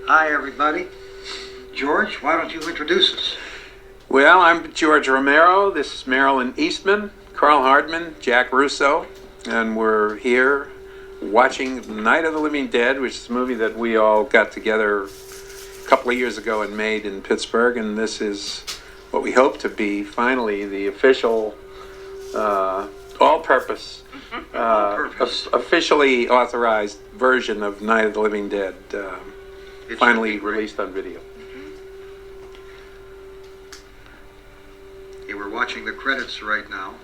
Hi, everybody. George, why don't you introduce us? Well, I'm G.Romero. This is Marilyn Eastman, Karl Hardman, Jack Russo, and we're here watching Night of the Living Dead, which is a movie that we all got together a couple of years ago and made in Pittsburgh, and this is what we hope to be finally the official all-purpose, officially authorized version of Night of the Living Dead, finally released on video. Hey, we're watching the credits right now.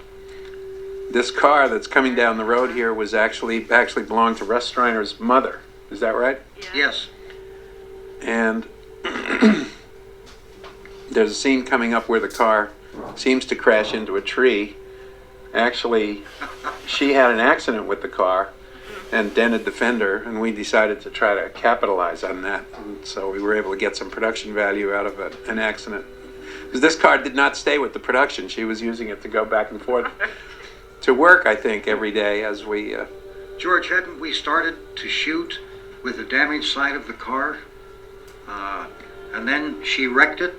This car that's coming down the road here was actually belonged to Russ Streiner's mother. Is that right? Yeah. Yes. And there's a scene coming up where the car seems to crash into a tree. Actually, she had an accident with the car and dented the fender, and we decided to try to capitalize on that. And so we were able to get some production value out of an accident. Because this car did not stay with the production. She was using it to go back and forth to work, I think, every day as we... George, hadn't we started to shoot with the damaged side of the car? And then she wrecked it?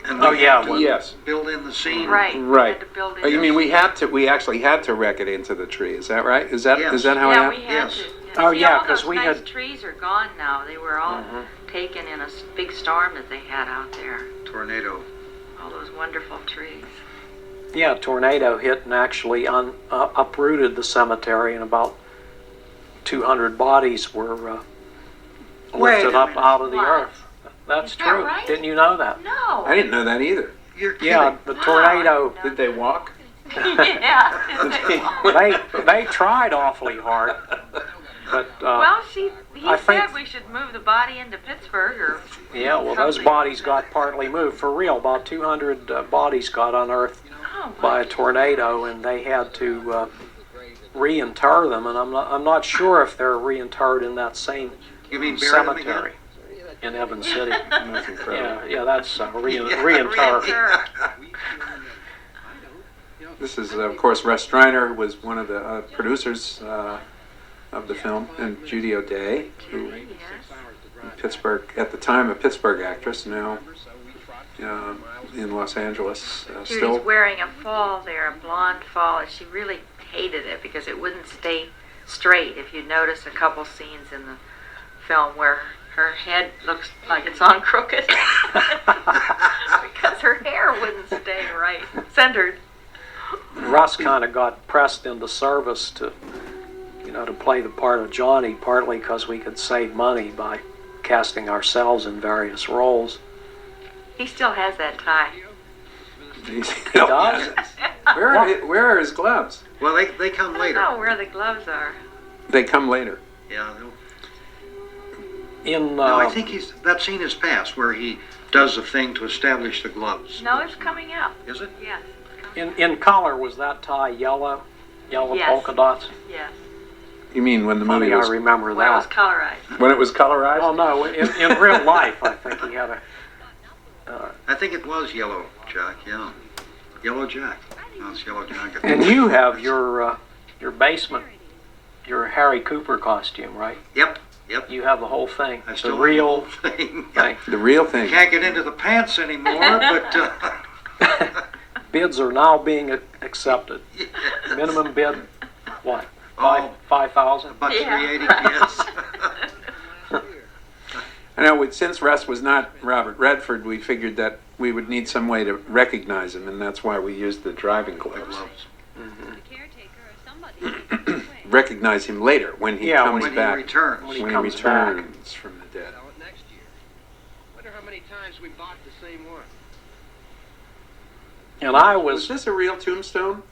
And we had to yes. build in the scene? Right. Right. We had to build it. Oh, you mean we actually had to wreck it into the tree, is that right? Is that Yes. is that how it Yeah, happened? we had Yes. to. Oh, See, yeah, all 'cause those we nice had- trees are gone now. They were all taken in a big storm that they had out there. Tornado. All those wonderful trees. Yeah, a tornado hit and actually uprooted the cemetery, and about 200 bodies were Wait lifted a up minute. out of the What? earth. That's Is that true. right? Didn't you know that? No. I didn't know that either. You're kidding. Yeah, the tornado. Did they walk? Yeah. They tried awfully hard, but Well, he I think- said we should move the body into Pittsburgh or yeah, well, those something. bodies got partly moved for real. About 200 bodies got unearthed Oh, by my. a tornado, and they had to reinter them. And I'm not sure if they're reinterred in that same You mean bury them again? cemetery in Evans City. That's incredible. Yeah, that's reinter. Reinter. This is, of course, Russ Streiner, who was one of the producers of the film, and Judy O'Day, who Yes. Pittsburgh, at the time a Pittsburgh actress, now in Los Angeles. Judy's Still, wearing a fall there, a blonde fall, and she really hated it because it wouldn't stay straight. If you notice a couple scenes in the film where her head looks like it's on crooked because her hair wouldn't stay right, centered. Russ kind of got pressed into service to play the part of Johnny, partly because we could save money by casting ourselves in various roles. He still has that tie. he does? Where are his gloves? Well, they come I later. don't know where the gloves are. They come later. Yeah. In No, I think that scene is past where he does the thing to establish the gloves. No, it's coming out. Is it? Yes. in color, was that tie yellow Yes. polka dots? Yes. You mean when the movie Funny, I was remember Well, it was that. colorized. when it was colorized? Oh no, in real life, I think he had a. I think it was Yellow Jack, yeah. Yellow Jack. No, it's Yellow Jacket. And you have your basement, your Harry Cooper costume, right? Yep. You have the whole thing. I still The real have the whole thing. thing. The real thing. Can't get into the pants anymore, but Bids are now being accepted. Minimum bid, what? Oh. 5,000. about Yeah. 380, yes. I know, since Russ was not Robert Redford, we figured that we would need some way to recognize him, and that's why we used the driving gloves. Recognize him later when he Yeah, comes When he back. returns. When he when he comes back. returns from the dead. Next year. Wonder how many times we bought the same one. And I Was was, this a real tombstone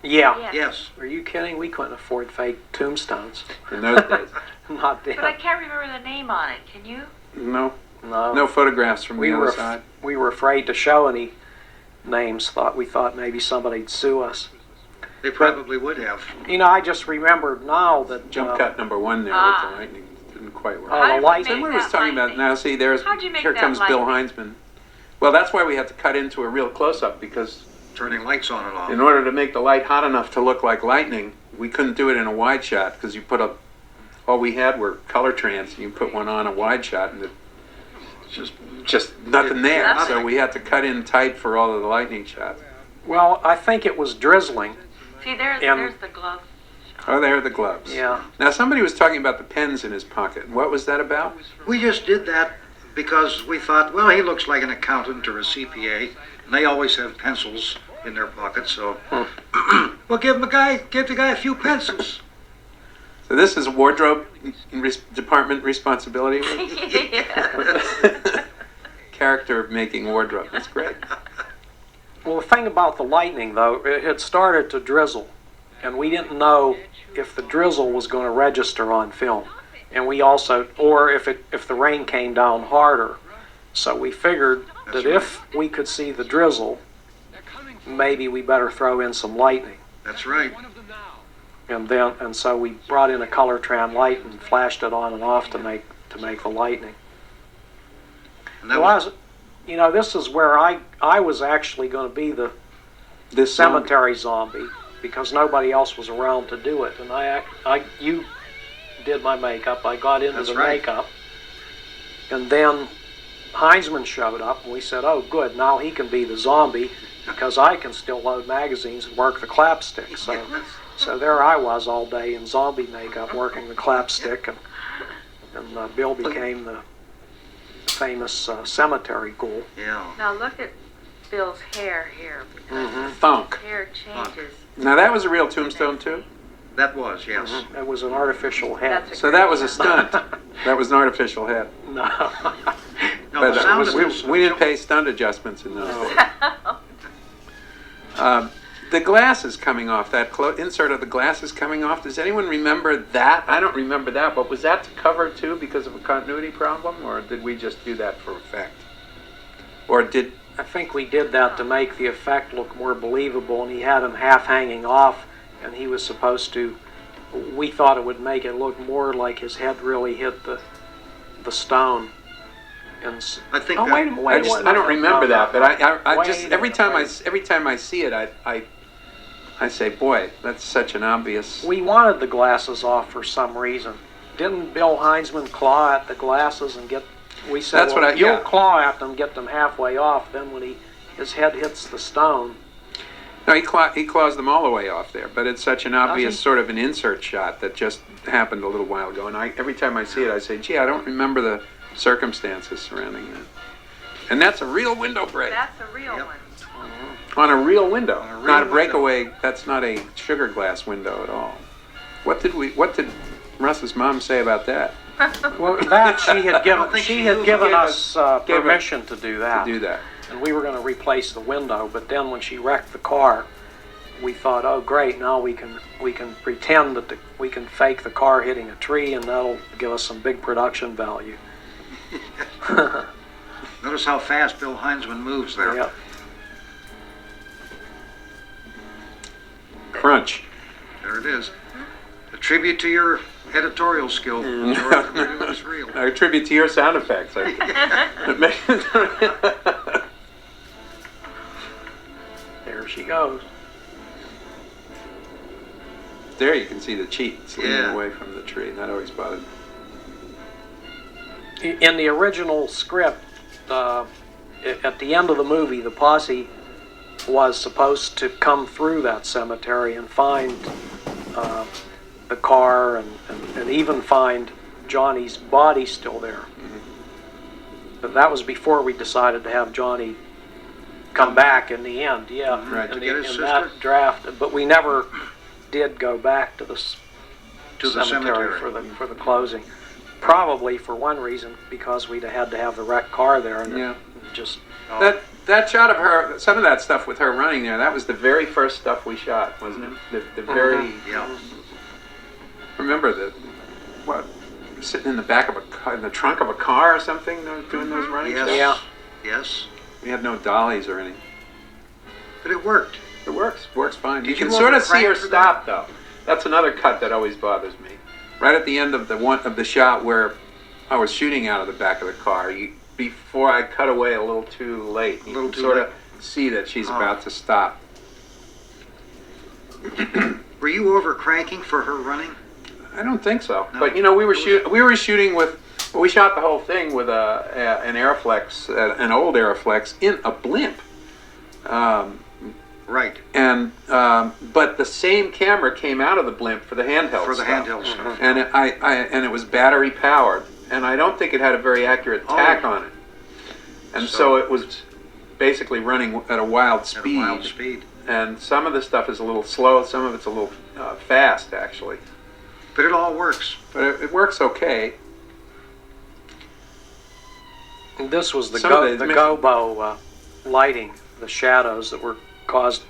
yeah. Yes. Yes. Are you kidding? We couldn't afford fake tombstones. in those days? Not But I then. can't remember the name on it. Can you? No, No. no photographs from We the were other side. we were afraid to show any names. We thought maybe somebody'd sue us. They probably would have. I just remembered now that Jump cut number one there Ah. with the lightning didn't quite work. Oh, How the did we light- make Someone was that talking about lightning? now. See, there's How'd you make here that comes Bill lightning? Heinzman. Well, that's why we had to cut into a real close-up because Turning lights on and off. in order to make the light hot enough to look like lightning, we couldn't do it in a wide shot because you put a all we had were color trans, and you put one on a wide shot, and just nothing there. Nothing. So we had to cut in tight for all of the lightning shots. Well, I think it was drizzling. See, there's the glove. Oh, there are the gloves. Yeah. Now, somebody was talking about the pens in his pocket. What was that about? We just did that because we thought, well, he looks like an accountant or a CPA, and they always have pencils in their pockets, so well, give the guy a few pencils. So this is wardrobe department responsibility? Yes. Character of making wardrobe. That's great. Well, the thing about the lightning, though, it had started to drizzle, and we didn't know if the drizzle was going to register on film, and we also, or if the rain came down harder. So we figured That's that if we could see the drizzle, maybe we better throw in some lightning. That's right. And so we brought in a color tran light and flashed it on and off to make the lightning. And that Well, this is where I was actually going to be the This cemetery zombie because nobody else was around to do it, and you did my makeup. I got into That's the right. makeup, and then Heinzman showed up, and we said, "Oh, good, now he can be the zombie because I can still load magazines and work the clapstick." So there I was all day in zombie makeup working the clapstick, and Bill became the famous cemetery ghoul. Yeah. Now look at Bill's hair here. Thunk. Hair changes. Now that was a real tombstone too? That was, yes. It was an artificial head. That's So that was a stunt. That was an artificial head. No. No, But the sound we didn't pay stunt adjustments in those days. The glass is coming off, that insert of the glass is coming off. Does anyone remember that? I don't remember that, but was that to cover too because of a continuity problem, or did we just do that for effect? Or did... I think we did that to make the effect look more believable, and he had him half hanging off, and he was supposed to, we thought it would make it look more like his head really hit the stone. And I think oh, that- wait a minute, I don't remember that, but I Wait just a every minute, time I see it, I say, boy, that's such an obvious. We wanted the glasses off for some reason. Didn't Bill Heinzman claw at the glasses and get? We said, That's what you'll yeah. claw at them, get them halfway off. Then when his head hits the stone, No, he claws them all the way off there, but it's such an obvious he? sort of an insert shot that just happened a little while ago, and every time I see it, I say, gee, I don't remember the circumstances surrounding that. And that's a real window break. That's a real Yep. one. On a real window, On a real not a window. breakaway. That's not a sugar glass window at all. What did Russ's mom say about that? well, that she had given think she she had knew. given Gave us gave permission to do that. To do that. And we were going to replace the window, but then when she wrecked the car, we thought, oh great, now we can pretend that we can fake the car hitting a tree, and that'll give us some big production value. Notice how fast Bill Heinzman moves there. Yeah. Crunch. There it is. A tribute to your editorial skill. It looks real. I attribute to your sound effects. There she goes. There you can see the cheeks leaning Yeah. away from the tree. That always bothered me. In the original script, at the end of the movie, the posse was supposed to come through that cemetery and find the car and even find Johnny's body still there. But that was before we decided to have Johnny come back in the end. Yeah, Right. To in, get his in sister? that draft. But we never did go back to the To the cemetery. for the closing. Probably for one reason, because we'd have had to have the wrecked car there, and Yeah. it just That shot of her, some of that stuff with her running there, that was the very first stuff we shot, wasn't it? The very, Yeah. remember sitting in the back of a car, in the trunk of a car or something, doing those running Yes. shots? Yeah. Yes. We had no dollies or anything. But it worked. It works fine. Did You can you sort of see her overcrank for stop though. That's another cut that always bothers me. Right at the end of the shot where I was shooting out of the back of the car, before I cut away a little too late, you little can too sort late. of see that she's Oh. about to stop. Were you over cranking for her running? I don't think so. No. But we were shooting with. We shot the whole thing with an Aeroflex, an old Aeroflex, in a blimp. Right. And but the same camera came out of the blimp for the handheld For the stuff. handheld stuff. And it was battery powered, and I don't think it had a very accurate tack on it. And so it was basically running at a wild speed. At a wild speed. And some of the stuff is a little slow, some of it's a little fast, actually. But it all works. But it works okay. And this was the Some of the gobo lighting, the shadows that were caused,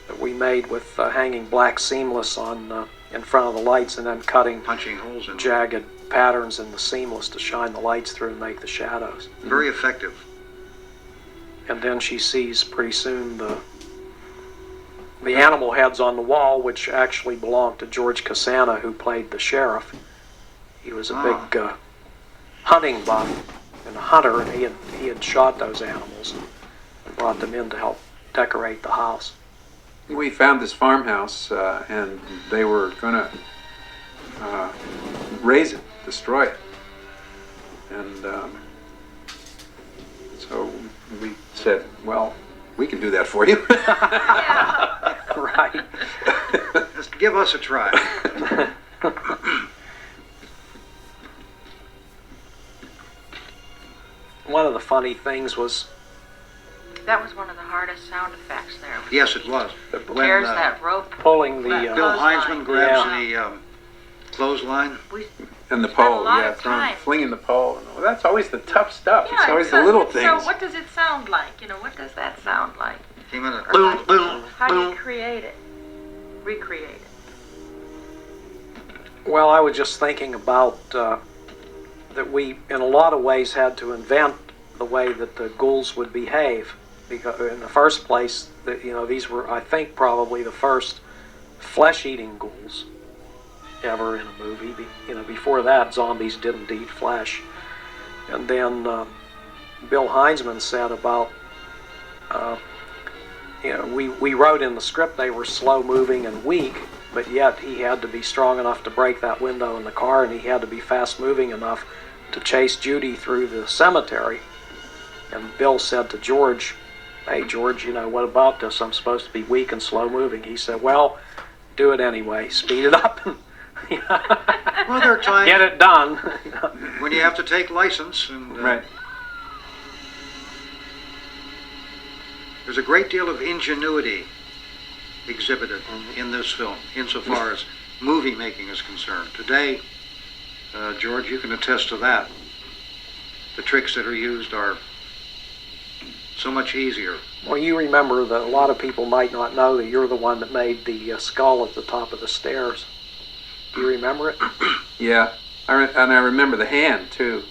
that we made with hanging black seamless on in front of the lights and then cutting Punching holes in. jagged patterns in the seamless to shine the lights through and make the shadows. Very effective. And then she sees pretty soon the animal heads on the wall, which actually belonged to George Cassana, who played the sheriff. He was a big hunting buff and a hunter, and he had shot those animals and brought them in to help decorate the house. We found this farmhouse, and they were going to raze it, destroy it. And so we said, well, we can do that for you. Right. Just give us a try. One of the funny things was That was one of the hardest sound effects there. Yes, it was. When There's that rope. pulling the Bill Clothesline. Heinzman grabs Yeah. the clothesline. We, And the Spent a pole, lot yeah, of time. flinging the pole. Well, that's always the tough stuff. It's yeah, always so, the little things. So what does it sound like? What does that sound like? Came in a Or boom, how- boom, How do you boom. create it? Recreate it? Well, I was just thinking about that we, in a lot of ways, had to invent the way that the ghouls would behave. Because in the first place, these were, I think, probably the first flesh-eating ghouls ever in a movie. Before that, zombies didn't eat flesh. And then Bill Heinzman said about, we wrote in the script they were slow-moving and weak, but yet he had to be strong enough to break that window in the car, and he had to be fast-moving enough to chase Judy through the cemetery. And Bill said to George, "Hey, George, what about this? I'm supposed to be weak and slow-moving." He said, "Well, do it anyway. Speed it up and Well, there are times get it done." when you have to take license, and Right. there's a great deal of ingenuity exhibited in this film, insofar as movie making is concerned. Today, George, you can attest to that. The tricks that are used are so much easier. Well, you remember that a lot of people might not know that you're the one that made the skull at the top of the stairs. Do you remember it? Yeah. And I remember the hand, too.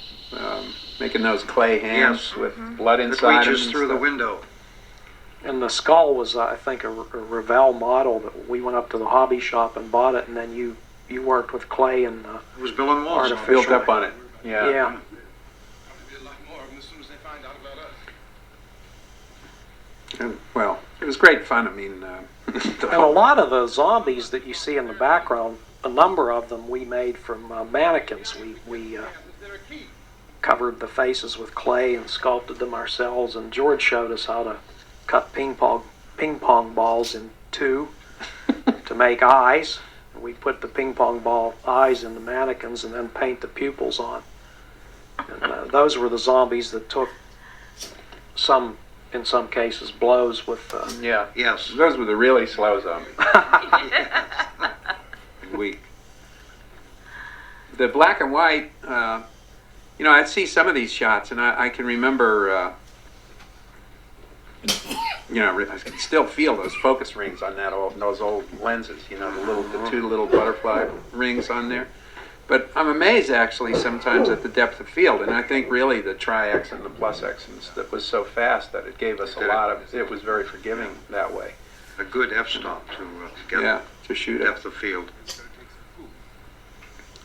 Making those clay hands Yes. with blood That inside them. reaches and through the stuff. window. And the skull was, I think, a Revell model that we went up to the hobby shop and bought it, and then you worked with clay and It was Bill and Walt's. Artificial. Built up on it. Yeah. yeah. There'll be a lot more of them as soon as they find out about us. And, well, it was great fun. I mean, the And a lot of the zombies that you see in the background, a number of them we made from mannequins. We They're a key. covered the faces with clay and sculpted them ourselves, and George showed us how to cut ping pong balls in two to make eyes. We put the ping pong ball eyes in the mannequins and then paint the pupils on. And those were the zombies that took in some cases, blows with. Yeah. Yes. Those were the really slow zombies. Weak. The black and white, I'd see some of these shots, and I can remember, I can still feel those focus rings on those old lenses, the two little butterfly rings on there. But I'm amazed, actually, sometimes at the depth of field, and I think really the Tri-X and the Plus-X that was so fast that it gave us it was very forgiving that way. A good f-stop to get Yeah, to shoot it. depth of field.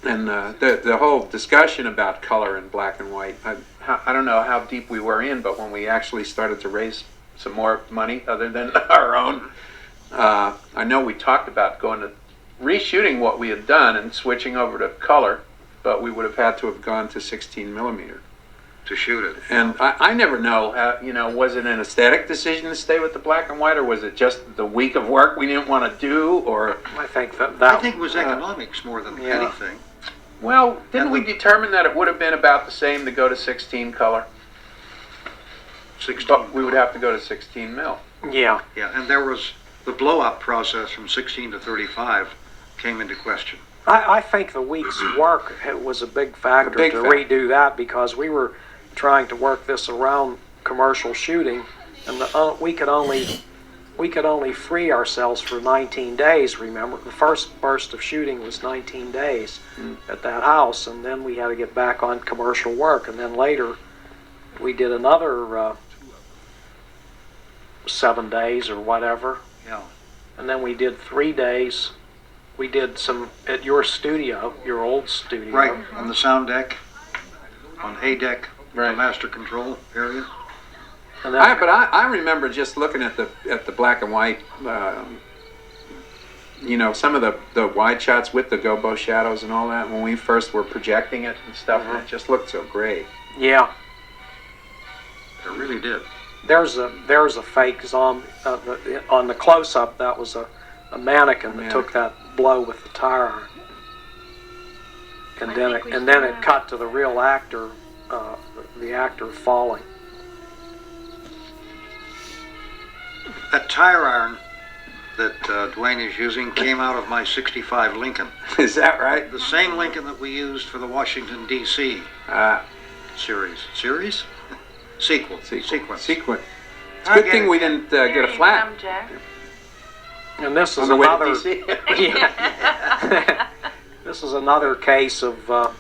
And the whole discussion about color and black and white, I don't know how deep we were in, but when we actually started to raise some more money other than our own, I know we talked about going to reshooting what we had done and switching over to color, but we would have had to have gone to 16 millimeter. To shoot it. And I never know, how, was it an aesthetic decision to stay with the black and white, or was it just the week of work we didn't want to do, or... I think I think it was economics more than yeah. anything. Well, didn't we determine that it would have been about the same to go to 16 color? 16. But we would have to go to 16 mil. Yeah. Yeah, and there was the blow-up process from 16 to 35 came into question. I think the week's work was a big factor to redo that, because we were trying to work this around commercial shooting, and we could only free ourselves for 19 days. Remember, the first burst of shooting was 19 days at that house, and then we had to get back on commercial work, and then later we did another 7 days or whatever. Yeah. And then we did 3 days. We did some at your studio, your old studio. Right, on the sound deck, on A deck, Right. the master control area. And then, I remember just looking at the black and white, some of the wide shots with the gobo shadows and all that when we first were projecting it and stuff, and it just looked so great. yeah, It really did. there's a fake zombie on the close-up. That was a mannequin that took that blow with the tire iron, and then it cut to the real actor, the actor falling. That tire iron that Dwayne is using came out of my 65 Lincoln. Is that right? The same Lincoln that we used for the Washington, D.C. Series. Series? Sequence. Sequence. It's a good thing we didn't get a flat. And this is On the way to another. DC. Yeah. This is another case of.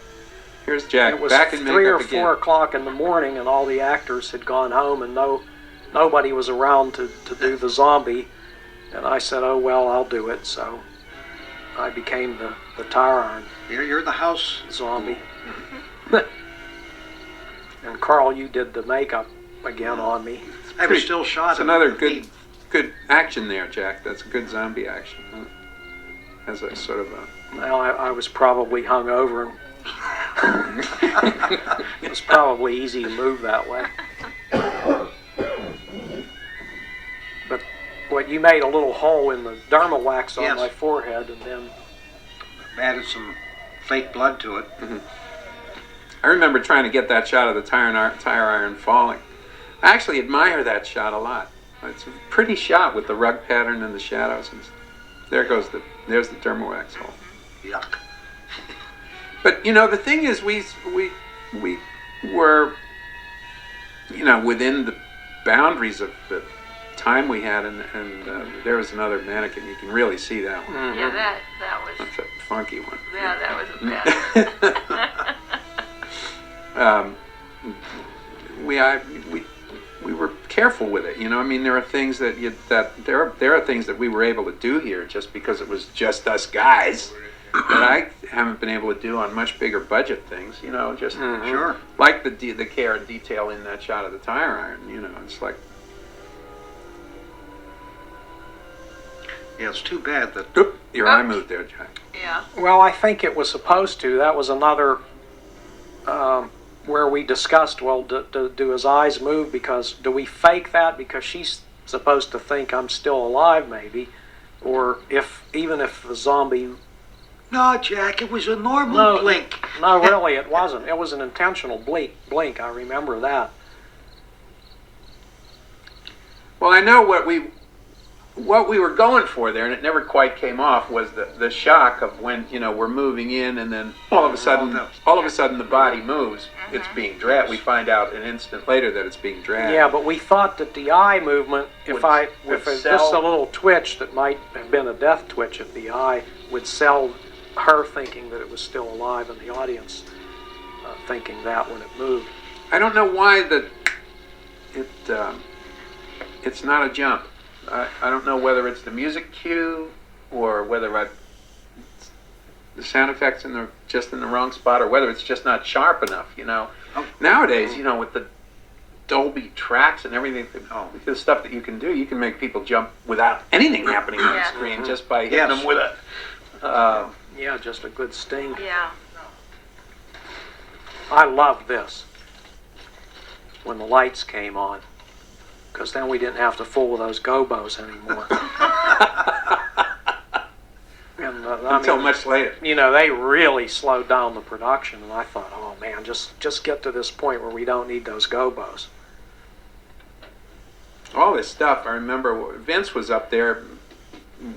Here's Jack, It was back in 3 or makeup 4 again. o'clock in the morning, and all the actors had gone home, and nobody was around to do the zombie. And I said, "Oh well, I'll do it." So I became the tire iron You're the house. zombie. And Karl, you did the makeup again on me. I was still shot. It's another good action there, Jack. That's a good zombie action. As a sort of a... Well, I was probably hungover, and it was probably easy to move that way. But what you made a little hole in the derma wax on Yes. my forehead, and then Added some fake blood to it. I remember trying to get that shot of the tire iron falling. I actually admire that shot a lot. It's a pretty shot with the rug pattern and the shadows. And there's the dermawax hole. Yuck. But the thing is, we were within the boundaries of the time we had, and there was another mannequin. You can really see that one. Yeah, that was. That's a funky one. Yeah, that was a bad. We were careful with it, I mean, there are things that there are things that we were able to do here just because it was just us guys that I haven't been able to do on much bigger budget things, just Sure. like the care and detail in that shot of the tire iron, it's like, Yeah, it's too bad that oop, your eye moved there, Jack. Yeah. well, I think it was supposed to. That was another where we discussed, well, do his eyes move? Because do we fake that because she's supposed to think I'm still alive, maybe, or even if the zombie. No, Jack, it was a normal blink. No, really, it wasn't. It was an intentional blink. I remember that. Well, I know what we were going for there, and it never quite came off, was the shock of when we're moving in, and then all of a sudden the body moves. It's being dragged. We find out an instant later that it's being dragged. Yeah, but we thought that the eye movement, if would it's sell- just a little twitch that might have been a death twitch at the eye, would sell her thinking that it was still alive, and the audience thinking that when it moved. I don't know why it's not a jump. I don't know whether it's the music cue or whether the sound effects just in the wrong spot, or whether it's just not sharp enough. Nowadays, with the Dolby tracks and everything, the stuff that you can do, you can make people jump without anything happening on the Yeah. screen just by hitting Yes. them with Yeah, just a good sting. Yeah. I loved this when the lights came on, because then we didn't have to fool with those gobos anymore. And, Until much later. You know, they really slowed down the production, and I thought, oh man, just get to this point where we don't need those gobos. All this stuff, I remember Vince was up there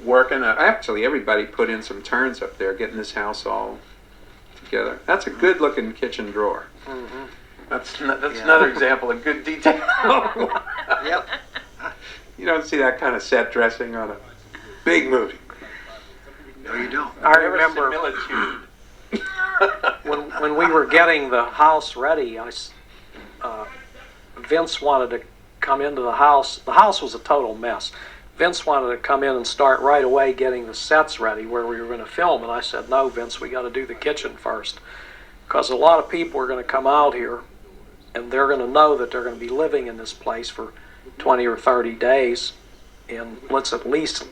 working. Actually, everybody put in some turns up there, getting this house all together. That's a good-looking kitchen drawer. Mm-hmm. That's another example of good detail. Yep. You don't see that kind of set dressing on a big movie. No, you don't. I remember when we were getting the house ready, Vince wanted to come into the house. The house was a total mess. Vince wanted to come in and start right away getting the sets ready where we were going to film, and I said, no, Vince, we got to do the kitchen first, because a lot of people are going to come out here and they're going to know that they're going to be living in this place for 20 or 30 days, and let's at least,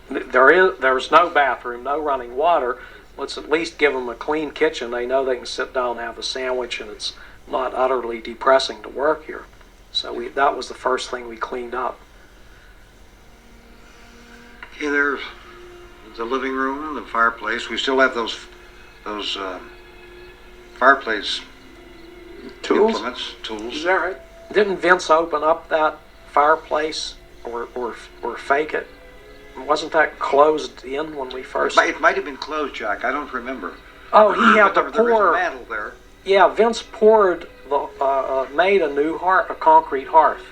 there's no bathroom, no running water, let's at least give them a clean kitchen. They know they can sit down and have a sandwich, and it's not utterly depressing to work here. So that was the first thing we cleaned up. Okay, there's the living room, the fireplace. We still have those fireplace Tools? implements, tools. Is that right? Didn't Vince open up that fireplace or fake it? Wasn't that closed in when we first? It might have been closed, Jack. I don't remember. Oh, he had to There was a pour. mantle there. Yeah, Vince poured made a new a concrete hearth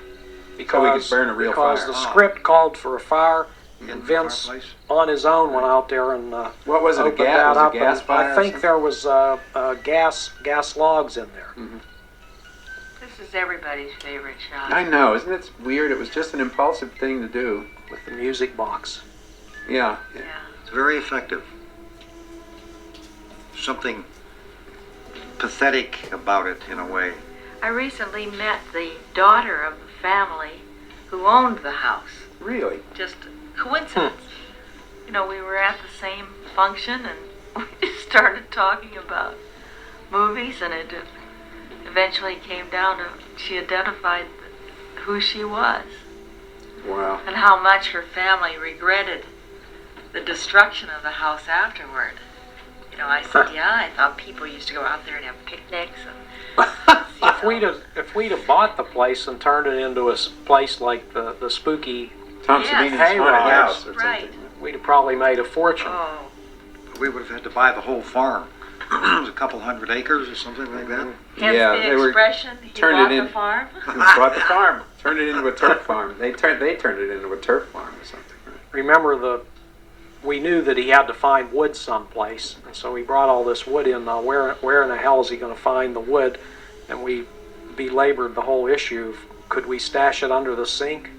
because So we could burn a real because fire. the script called for a fire, In and the Vince fireplace? on his own went out there and What was it? A opened gas? that Was up. it a gas and fire? I think there was gas logs in there. This is everybody's favorite shot. I know, isn't it weird? It was just an impulsive thing to do. With the music box. Yeah. Yeah. It's very effective. Something pathetic about it in a way. I recently met the daughter of the family who owned the house. Really? Just coincidence. You know, we were at the same function and we just started talking about movies, and it eventually came down to she identified who she was Wow. and how much her family regretted the destruction of the house afterward. You know, I said, yeah, I thought people used to go out there and have picnics and If we'd have bought the place and turned it into a place like the spooky, Tom Yes. Savini's Hey, haunted Rob. house or Right. something. we'd have probably made a fortune. oh, We would have had to buy the whole farm. It was a couple 100 acres or something like that. hence Yeah, the they were- expression, he turned bought it the in- farm. Bought the farm. Turned it into a turf farm. They turned it into a turf farm or something. Right? Remember we knew that he had to find wood someplace, and so we brought all this wood in. Now, where in the hell is he going to find the wood? And we belabored the whole issue of, could we stash it under the sink?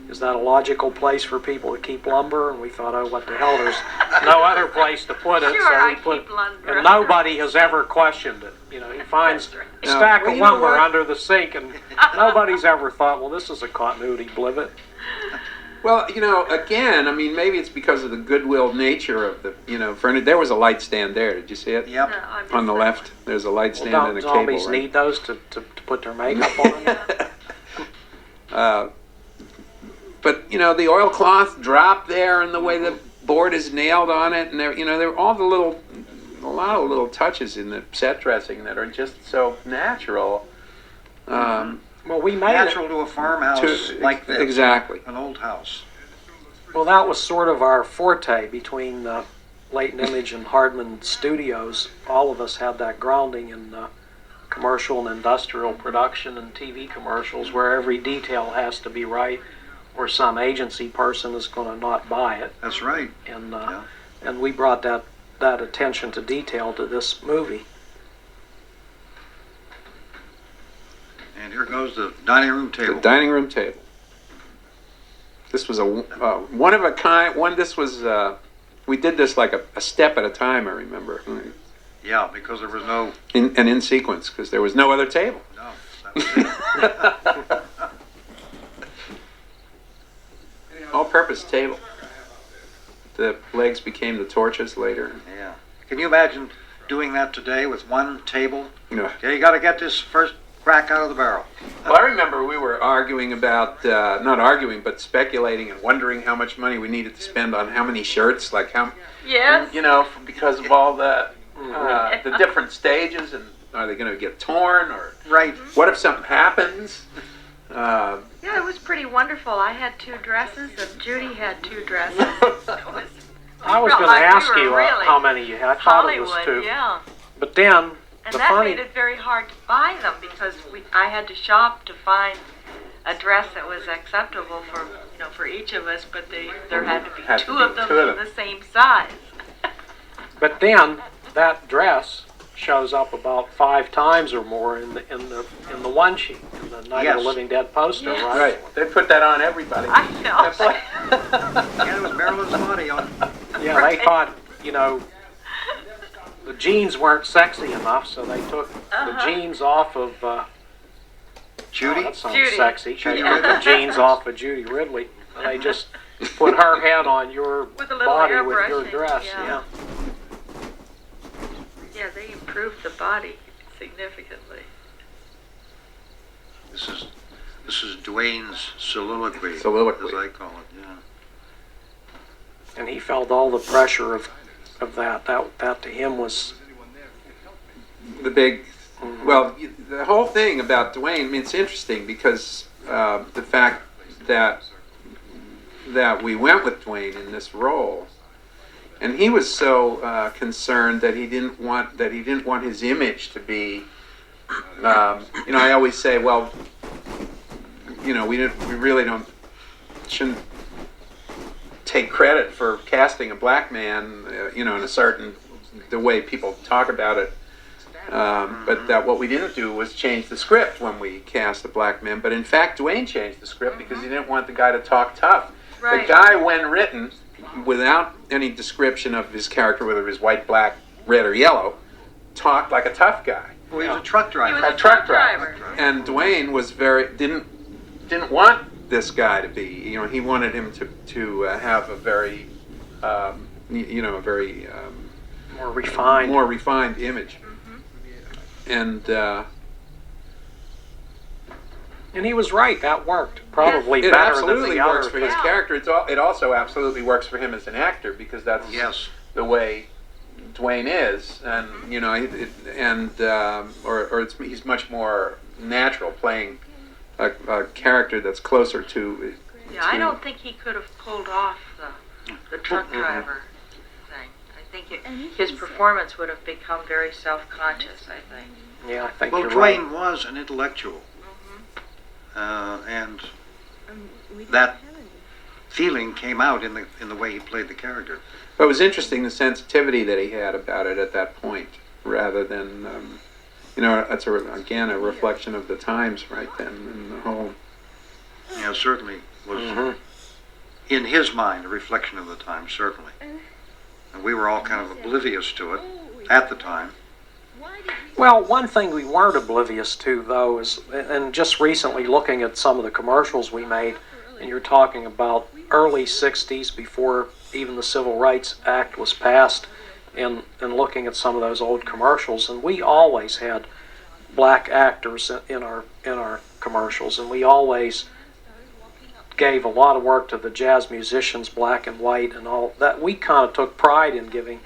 Is that a logical place for people to keep lumber? And we thought, oh, what the hell, there's no other place to put it. Sure, so we I put keep lumber and under nobody has ever questioned it. You know, he finds That's right. a stack well, of you know lumber what? under the sink, and nobody's ever thought, well, this is a continuity blivet. Well, you know, again, I mean, maybe it's because of the goodwill nature of the, you know, furniture. There was a light stand there. Did you see it? Yep. No, I missed On the that left, there's a light Well, stand don't and a zombies cable. Right? need those to put their makeup on? But you know, the oilcloth drop there, and the way the board is nailed on it, and there, you know, there are all a lot of little touches in the set dressing that are just so natural. Well, we made Natural it. to a farmhouse like this. Exactly. An old house. Well, that was sort of our forte between Leighton Image and Hardman Studios. All of us had that grounding in commercial and industrial production and TV commercials, where every detail has to be right, or some agency person is going to not buy it. That's right. And Yeah. and we brought that attention to detail to this movie. And here goes the dining room table. The dining room table. This was a one of a kind. This was. We did this like a step at a time. I remember. Yeah, because there was no. In sequence, because there was no other table. No, that was it. All-purpose table. the legs became the torches later. Yeah. Can you imagine doing that today with one table? No. Okay, you got to get this first crack out of the barrel. Well, I remember we were arguing about, not arguing, but speculating and wondering how much money we needed to spend on how many shirts, like how, Yes. you know, because of all the different stages, and are they going to get torn, or Right. what if something happens? Yeah, it was pretty wonderful. I had 2 dresses, and Judy had 2 dresses. It was, I was felt going to like we ask were you really how many you had. I thought it was Hollywood, 2. yeah. But then, And the that funny... made it very hard to buy them because I had to shop to find a dress that was acceptable for each of us, but there had to be Had to two be of them two of in them. the same size. But then that dress shows up about 5 times or more in the one sheet, in the Night of the Yes. Living Dead poster, Yes. right? Right, they put that on everybody. I know. It's like- Yeah, it was Marilyn's body on. Yeah, they thought, the jeans weren't sexy enough, so they took the jeans off of. Judy? That sounds Judy. sexy. Judy They took the Ridley. jeans off of Judy Ridley. And they just put her head on your With a little body with your airbrushing, dress. yeah. Yeah. Yeah, they improved the body significantly. This is Dwayne's soliloquy. Soliloquy. As I call it, yeah. And he felt all the pressure of that. That to him was. The big, well, the whole thing about Dwayne, I mean, it's interesting because the fact that we went with Dwayne in this role, and he was so concerned that he didn't want his image to be, I always say, well, we really shouldn't take credit for casting a black man, in a certain, the way people talk about it. But that what we didn't do was change the script when we cast a black man. But in fact, Dwayne changed the script because he didn't want the guy to talk tough. Right. The guy, when written, without any description of his character, whether it was white, black, red, or yellow, talked like a tough guy. Well, he was a truck driver. He was A truck driver. And Dwayne was didn't want this guy to be. He wanted him to have a very, a very More refined. more refined image. And And he was right. That worked probably it better than absolutely the works other. for his Yeah. character. It also absolutely works for him as an actor because that's Yes. the way Dwayne is, and he's much more natural playing a character that's closer to. Yeah, I don't think he could have pulled off the truck driver thing. I think his performance would have become very self-conscious, I think. Yeah, I think Well, you're Dwayne right. was an intellectual. And that feeling came out in the way he played the character. But it was interesting the sensitivity that he had about it at that point, rather than, that's again a reflection of the times right then, and the whole. Yeah, certainly was, in his mind, a reflection of the time, certainly. And we were all kind of oblivious to it at the time. Well, one thing we weren't oblivious to, though, is, and just recently looking at some of the commercials we made, and you're talking about early 60s, before even the Civil Rights Act was passed, and looking at some of those old commercials, and we always had black actors in our commercials, and we always gave a lot of work to the jazz musicians, black and white, and all that. We kind of took pride in giving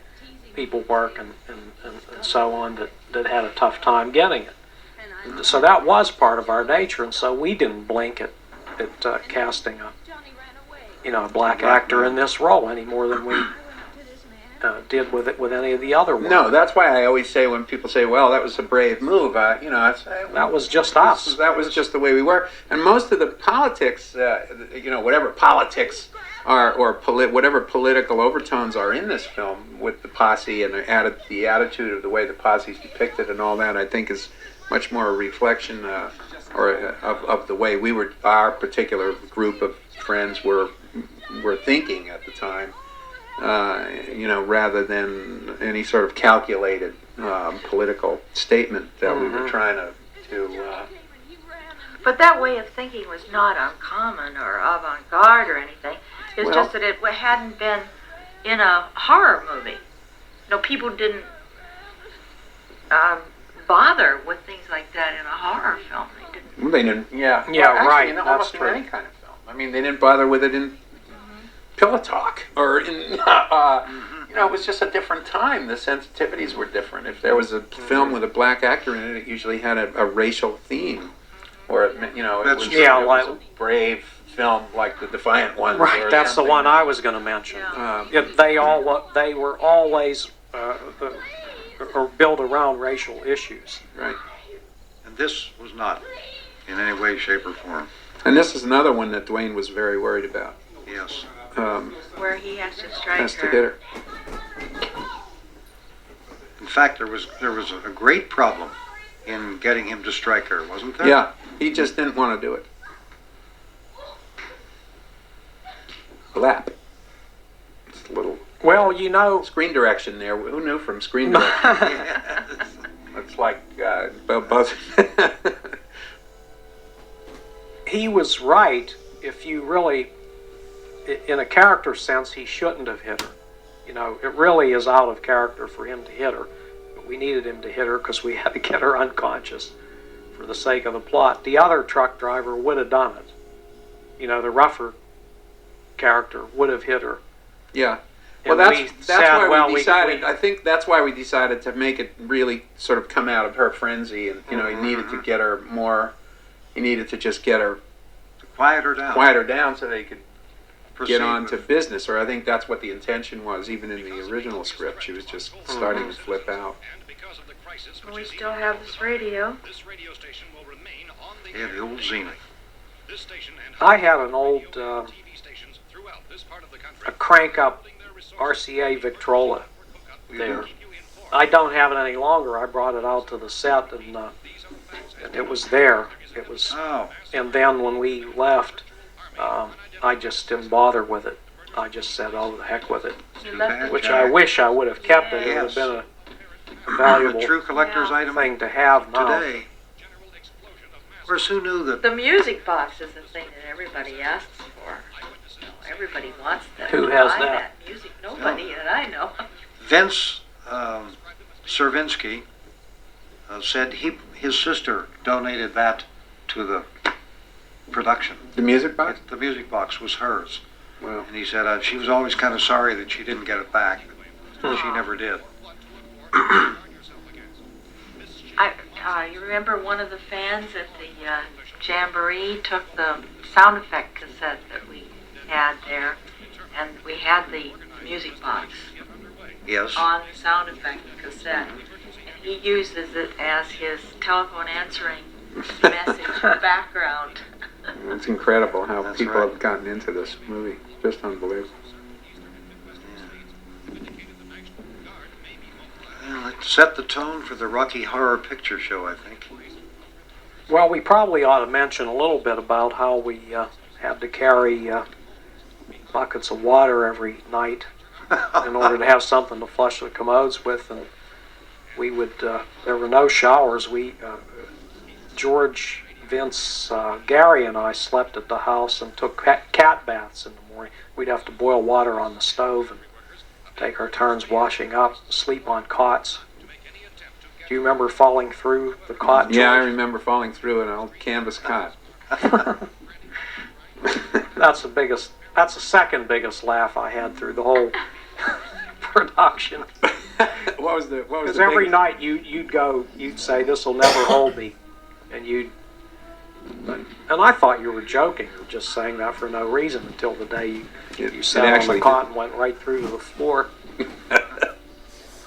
people work and so on that had a tough time getting it. So that was part of our nature, and so we didn't blink at casting a black actor in this role any more than we did with any of the other ones. No, that's why I always say when people say, "Well, that was a brave move," I say, That was just us. That was just the way we were. And most of the politics, whatever politics are or whatever political overtones are in this film with the posse and the attitude of the way the posse's depicted and all that, I think is much more a reflection of the way our particular group of friends were thinking at the time. Rather than any sort of calculated political statement that we were trying to. But that way of thinking was not uncommon or avant-garde or anything. It's just that it hadn't been in a horror movie. No, people didn't bother with things like that in a horror film. They didn't. Well, they didn't. Yeah. Yeah, Well, actually, right, in that's almost true. any kind of film. I mean, they didn't bother with it in Pillow Talk or in. It was just a different time. The sensitivities were different. If there was a film with a black actor in it, it usually had a racial theme, or it That's was, true. Yeah, it like- was a brave film like The Defiant Ones. Right, or that's the something. one I was going to mention. Yeah. They were always or built around racial issues. Right. And this was not in any way, shape, or form. And this is another one that Dwayne was very worried about. Yes. Where he has to strike Has to her. hit her. In fact, there was a great problem in getting him to strike her, wasn't there? Yeah, he just didn't want to do it. Blap. It's a little Well, you know, screen direction there. Who knew from screen direction? Yes. It's like both. he was right. If you really, in a character sense, he shouldn't have hit her. You know, it really is out of character for him to hit her. But we needed him to hit her because we had to get her unconscious for the sake of the plot. The other truck driver would have done it. You know, the rougher character would have hit her. Yeah. Well, And that's said, why well, we decided. I think that's why we decided to make it really sort of come out of her frenzy, and he needed to get her more. He needed to just get her Quiet her down. quiet her down so they could Proceed get on with- to business. Or I think that's what the intention was. Even in the original script, she was just starting to flip out. We still have this radio. Yeah, the old Zenith. I had an old, a crank-up RCA Victrola there. I don't have it any longer. I brought it out to the set, and it was there. It was, Oh, and then when we left, I just didn't bother with it. I just said, "Oh, the heck with it," You left it. which I wish I would have kept it. It would have been a a valuable true collector's item thing to have now. today. Of course, who knew that? The music box is the thing that everybody asks for. You know, everybody wants that. Who has Buy that? music. Nobody that I know. Vince Cervinsky said his sister donated that to the production. The music box. The music box was hers, Well, and he said she was always kind of sorry that she didn't get it back. She never did. You remember one of the fans at the Jamboree took the sound effect cassette that we had there, and we had the music box Yes. on the sound effect cassette, and he uses it as his telephone answering message background. it's incredible how That's people right. have gotten into this movie. Just unbelievable. Well, it set the tone for the Rocky Horror Picture Show, I think. Well, we probably ought to mention a little bit about how we had to carry buckets of water every night in order to have something to flush the commodes with, and we would. There were no showers. George, Vince, Gary, and I slept at the house and took cat baths in the morning. We'd have to boil water on the stove and take our turns washing up, sleep on cots. Do you remember falling through the cot, Yeah, I George? remember falling through an old canvas cot. That's the second biggest laugh I had through the whole production. What was the Because every biggest- night you'd say, "This will never hold me," and and I thought you were joking. You were just saying that for no reason until the day you It sat on actually the cot and went right through to the floor.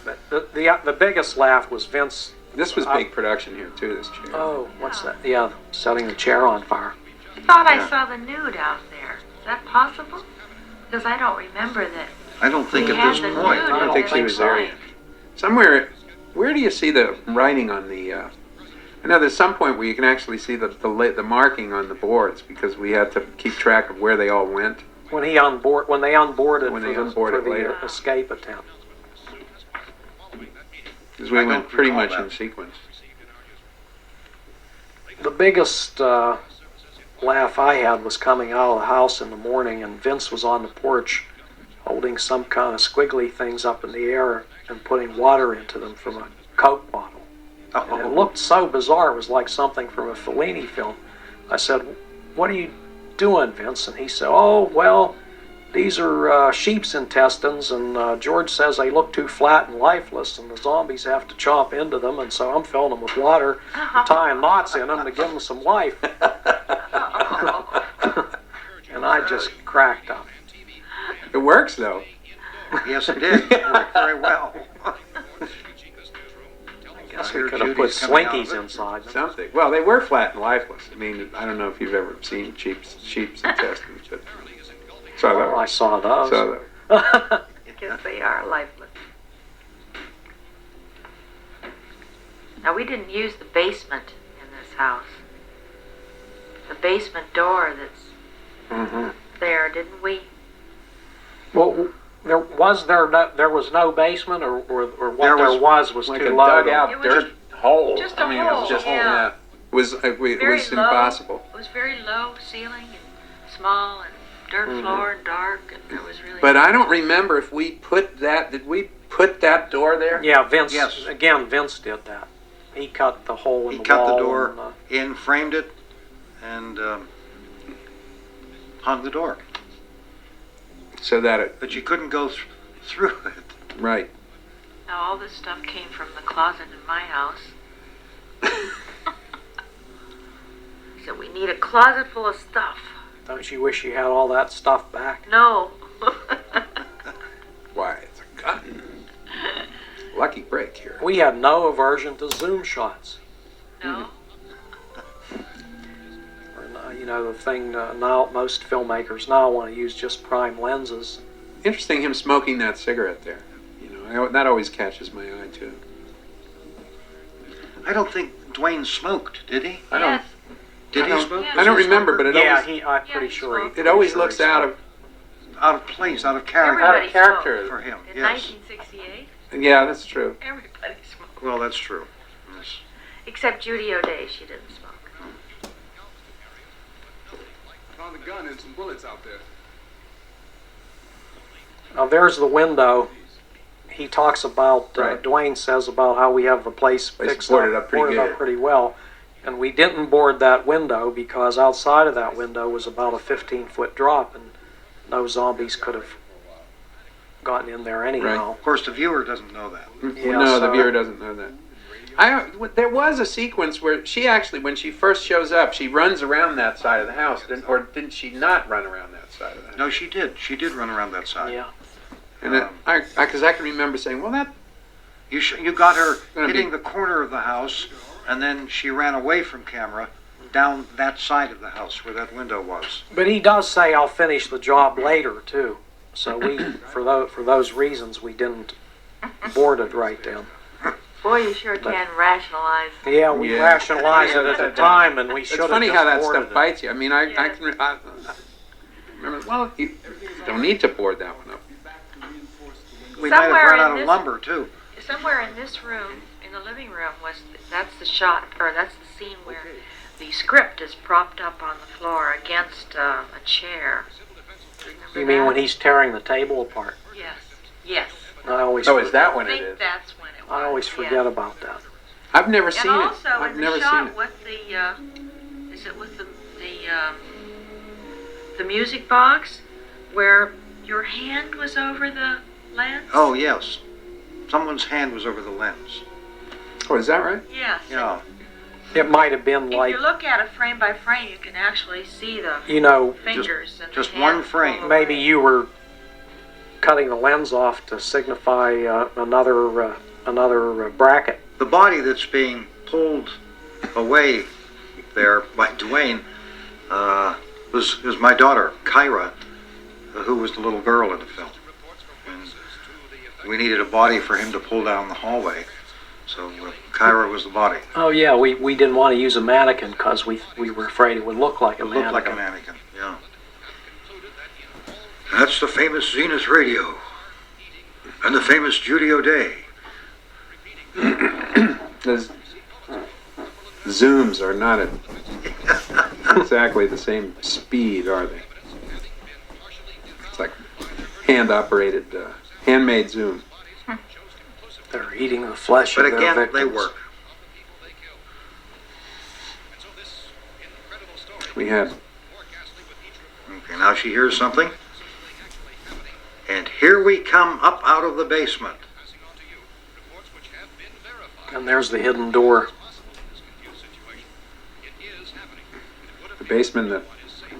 But the biggest laugh was Vince. This was big production here too. This chair. Oh, what's that? Yeah, setting the chair on fire. I thought I Yeah. saw the nude out there. Is that possible? Because I don't remember that. I don't think We at had this the point. nude I don't at think the she was there time. yet. Somewhere, where do you see the writing on the? I know there's some point where you can actually see the marking on the boards because we had to keep track of where they all went. When they unboarded When they unboarded for the later. escape attempt. Because we I went don't pretty recall much that. in sequence. The biggest laugh I had was coming out of the house in the morning, and Vince was on the porch holding some kind of squiggly things up in the air and putting water into them from a Coke bottle. And it looked so bizarre. It was like something from a Fellini film. I said, "What are you doing, Vince?" And he said, "Oh, well, these are sheep's intestines, and George says they look too flat and lifeless, and the zombies have to chomp into them, and so I'm filling them with water, tying knots in them to give them some life." And I just cracked up. It works though. Yes, it did. It worked very well. I guess we could have put slinkies inside them. Something. Well, they were flat and lifeless. I mean, I don't know if you've ever seen sheep's intestines, but saw Oh, I those. saw those. Saw those. I guess they are lifeless. Now, we didn't use the basement in this house. The basement door that's there, didn't we? Well, there was no basement, or what There there was Like too a low. dugout It was dirt hole. just a I mean, it hole, was just yeah. It was Very low. impossible. It was very low ceiling and small and dirt floor and dark, and it was really. But I don't remember if we put that. Did we put that door there? Yeah, Vince. Yes. Again, Vince did that. He cut the hole in He the cut wall. the door and, in, framed it, and hung the door. So that it But you couldn't go through it. right. Now, all this stuff came from the closet in my house. So we need a closet full of stuff. Don't you wish you had all that stuff back? No. Why? It's a gun. Lucky break here. We had no aversion to zoom shots. No. Or, the thing now most filmmakers now want to use just prime lenses. Interesting him smoking that cigarette there. That always catches my eye too. I don't think Dwayne smoked, did he? I don't. Yes. Did I he don't- smoke? Yeah. I don't remember, but it Yeah, always I'm pretty he sure. smoked. it always Pretty looks sure he out of Out of place, out of character Everybody character. for him. In Yes. 1968, Yeah, that's true. everybody smoked. Well, that's true. Yes. Except Judy O'Day, she didn't smoke. Found a gun and some bullets out there. Now there's the window. He talks about, Right. Dwayne says about how we have the place fixed boarded up pretty boarded good. up pretty well. And we didn't board that window because outside of that window was about a 15-foot drop, and no zombies could have gotten in there anyhow. Of course, the viewer doesn't know that. Yeah, No, the so- viewer doesn't know that. There was a sequence where she actually, when she first shows up, she runs around that side of the house, or didn't she not run around that side of the house? No, she did. She did run around that side. Yeah. And because I can remember saying, well, that You got her Gonna be- hitting the corner of the house, and then she ran away from camera down that side of the house where that window was. But he does say, "I'll finish the job later," too. So we, for those reasons, we didn't board it right then. Boy, you sure can rationalize. Yeah, we Yeah. rationalized it at the time, and we it's should have funny just how that boarded stuff it. bites you. I mean, I Yes. can remember. Well, you don't need to board that one up. We might have Somewhere run in out of this- lumber, too. Somewhere in this room, in the living room, that's the shot, or that's the scene where the script is propped up on the floor against a chair. Remember You mean that? when he's tearing the table apart? Yes. Yes. I always, Oh, is that I when it think is? that's when it was. I always yes. forget about that. I've never seen And it. also I've in the never seen shot it. with is it with the music box where your hand was over the lens? Oh, yes. Someone's hand was over the lens. Oh, is that right? Yes. Yeah. It might have been If like, you look at it frame by frame, you can actually see the fingers and just the one hand frame. pull maybe away. you were cutting the lens off to signify another bracket. The body that's being pulled away there by Dwayne was my daughter, Kyra, who was the little girl in the film. And we needed a body for him to pull down the hallway, so Kyra was the body. Oh yeah, we didn't want to use a mannequin because we were afraid it would look like a It looked like a mannequin. mannequin, yeah. That's the famous Zenith radio and the famous Judy O'Day. The zooms are not at exactly the same speed, are they? It's like hand-operated, handmade zoom. They're eating the flesh But of their again, victims. they work. We had Okay, now she hears something. And here we come up out of the basement. And there's the hidden door. the basement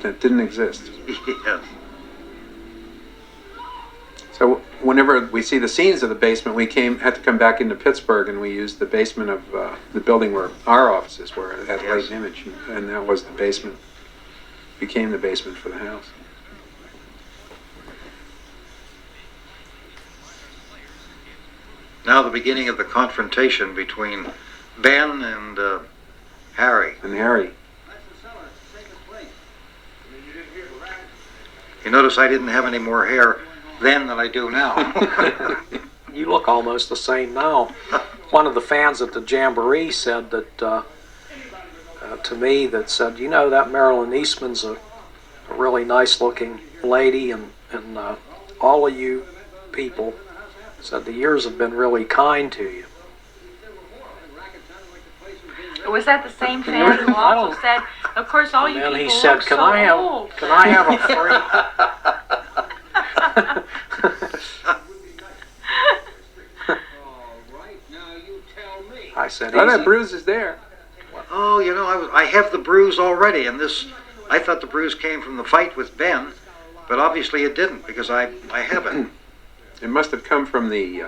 that didn't exist. Yes. So whenever we see the scenes of the basement, we had to come back into Pittsburgh, and we used the basement of the building where our offices were at Yes. Late Image, and that was the basement. Became the basement for the house. Now the beginning of the confrontation between Ben and Harry. And Harry, You notice I didn't have any more hair then than I do now. You look almost the same now. One of the fans at the Jamboree said that to me, that said, you know, that Marilyn Eastman's a really nice-looking lady, and all of you people said the years have been really kind to you. Was that the same fan who I also don't- said, of course, all you And then people he said, look "Can so I have? old." Can I have a free?" I said, oh, that "Easy." bruise is there. Oh, you know, I have the bruise already, and I thought the bruise came from the fight with Ben, but obviously it didn't, because I have it. It must have come from the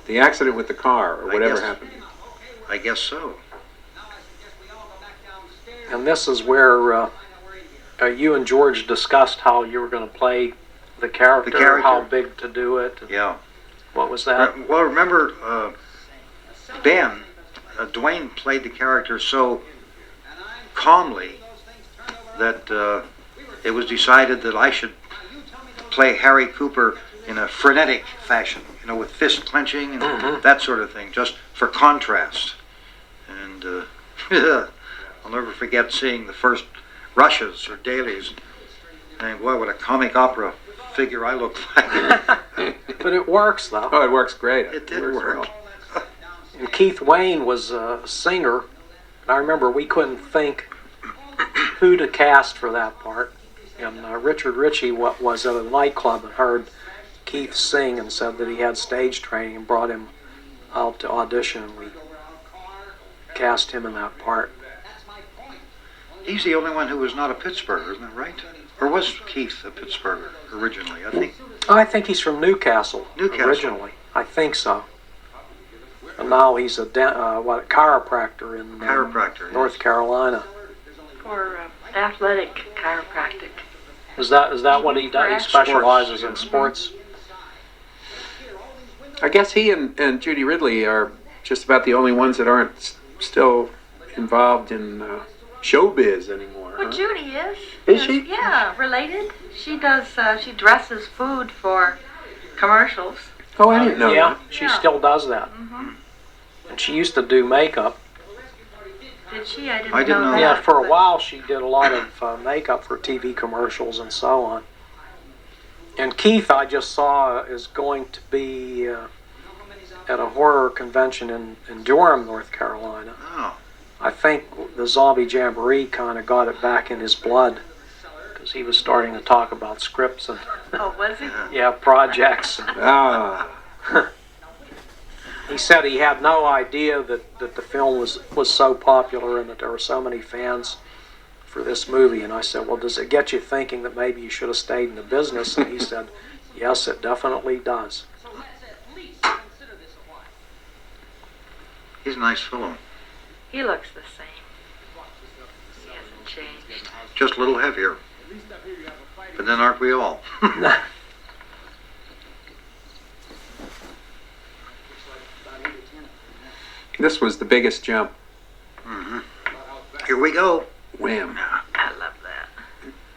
accident with the car, or I whatever guess- happened. I guess so. And this is where you and George discussed how you were going to play the character, character. how big to do it. Yeah. What was that? Well, remember, Ben, Dwayne played the character so calmly that it was decided that I should play Harry Cooper in a frenetic fashion, you know, with fist clenching and that sort of thing, just for contrast. And I'll never forget seeing the first rushes or dailies, and boy, what a comic opera figure I looked like. But it works, though. Oh, it works great. It did works work. well. And Keith Wayne was a singer. And I remember we couldn't think who to cast for that part. And Richard Ritchie was at a nightclub and heard Keith sing and said that he had stage training and brought him out to audition. And we cast him in that part. He's the only one who was not a Pittsburgher, isn't that right? Or was Keith a Pittsburgher originally? I think he's from Newcastle, Newcastle. originally. I think so. And now he's a chiropractor in Chiropractor, North yes. Carolina. For athletic chiropractic. Is that what he does? He specializes in sports. I guess he and Judy Ridley are just about the only ones that aren't still involved in showbiz anymore. Well, huh? Judy is. Is she? Yeah, related. She does. She dresses food for commercials. Oh, I didn't know Yeah, that. she Yeah. still does that. And she used to do makeup. Did she? I didn't, I didn't know that. Yeah, for a but- while she did a lot of makeup for TV commercials and so on. And Keith, I just saw, is going to be at a horror convention in Durham, North Carolina. Oh, I think the Zombie Jamboree kind of got it back in his blood because he was starting to talk about scripts and Oh, was he? yeah, projects. Ah, He said he had no idea that the film was so popular and that there were so many fans for this movie. And I said, well, does it get you thinking that maybe you should have stayed in the business? And he said, yes, it definitely does. he's a nice fellow. He looks the same. He hasn't changed. Just a little heavier. But then aren't we all? this was the biggest jump. Here we go. Wham. I love that.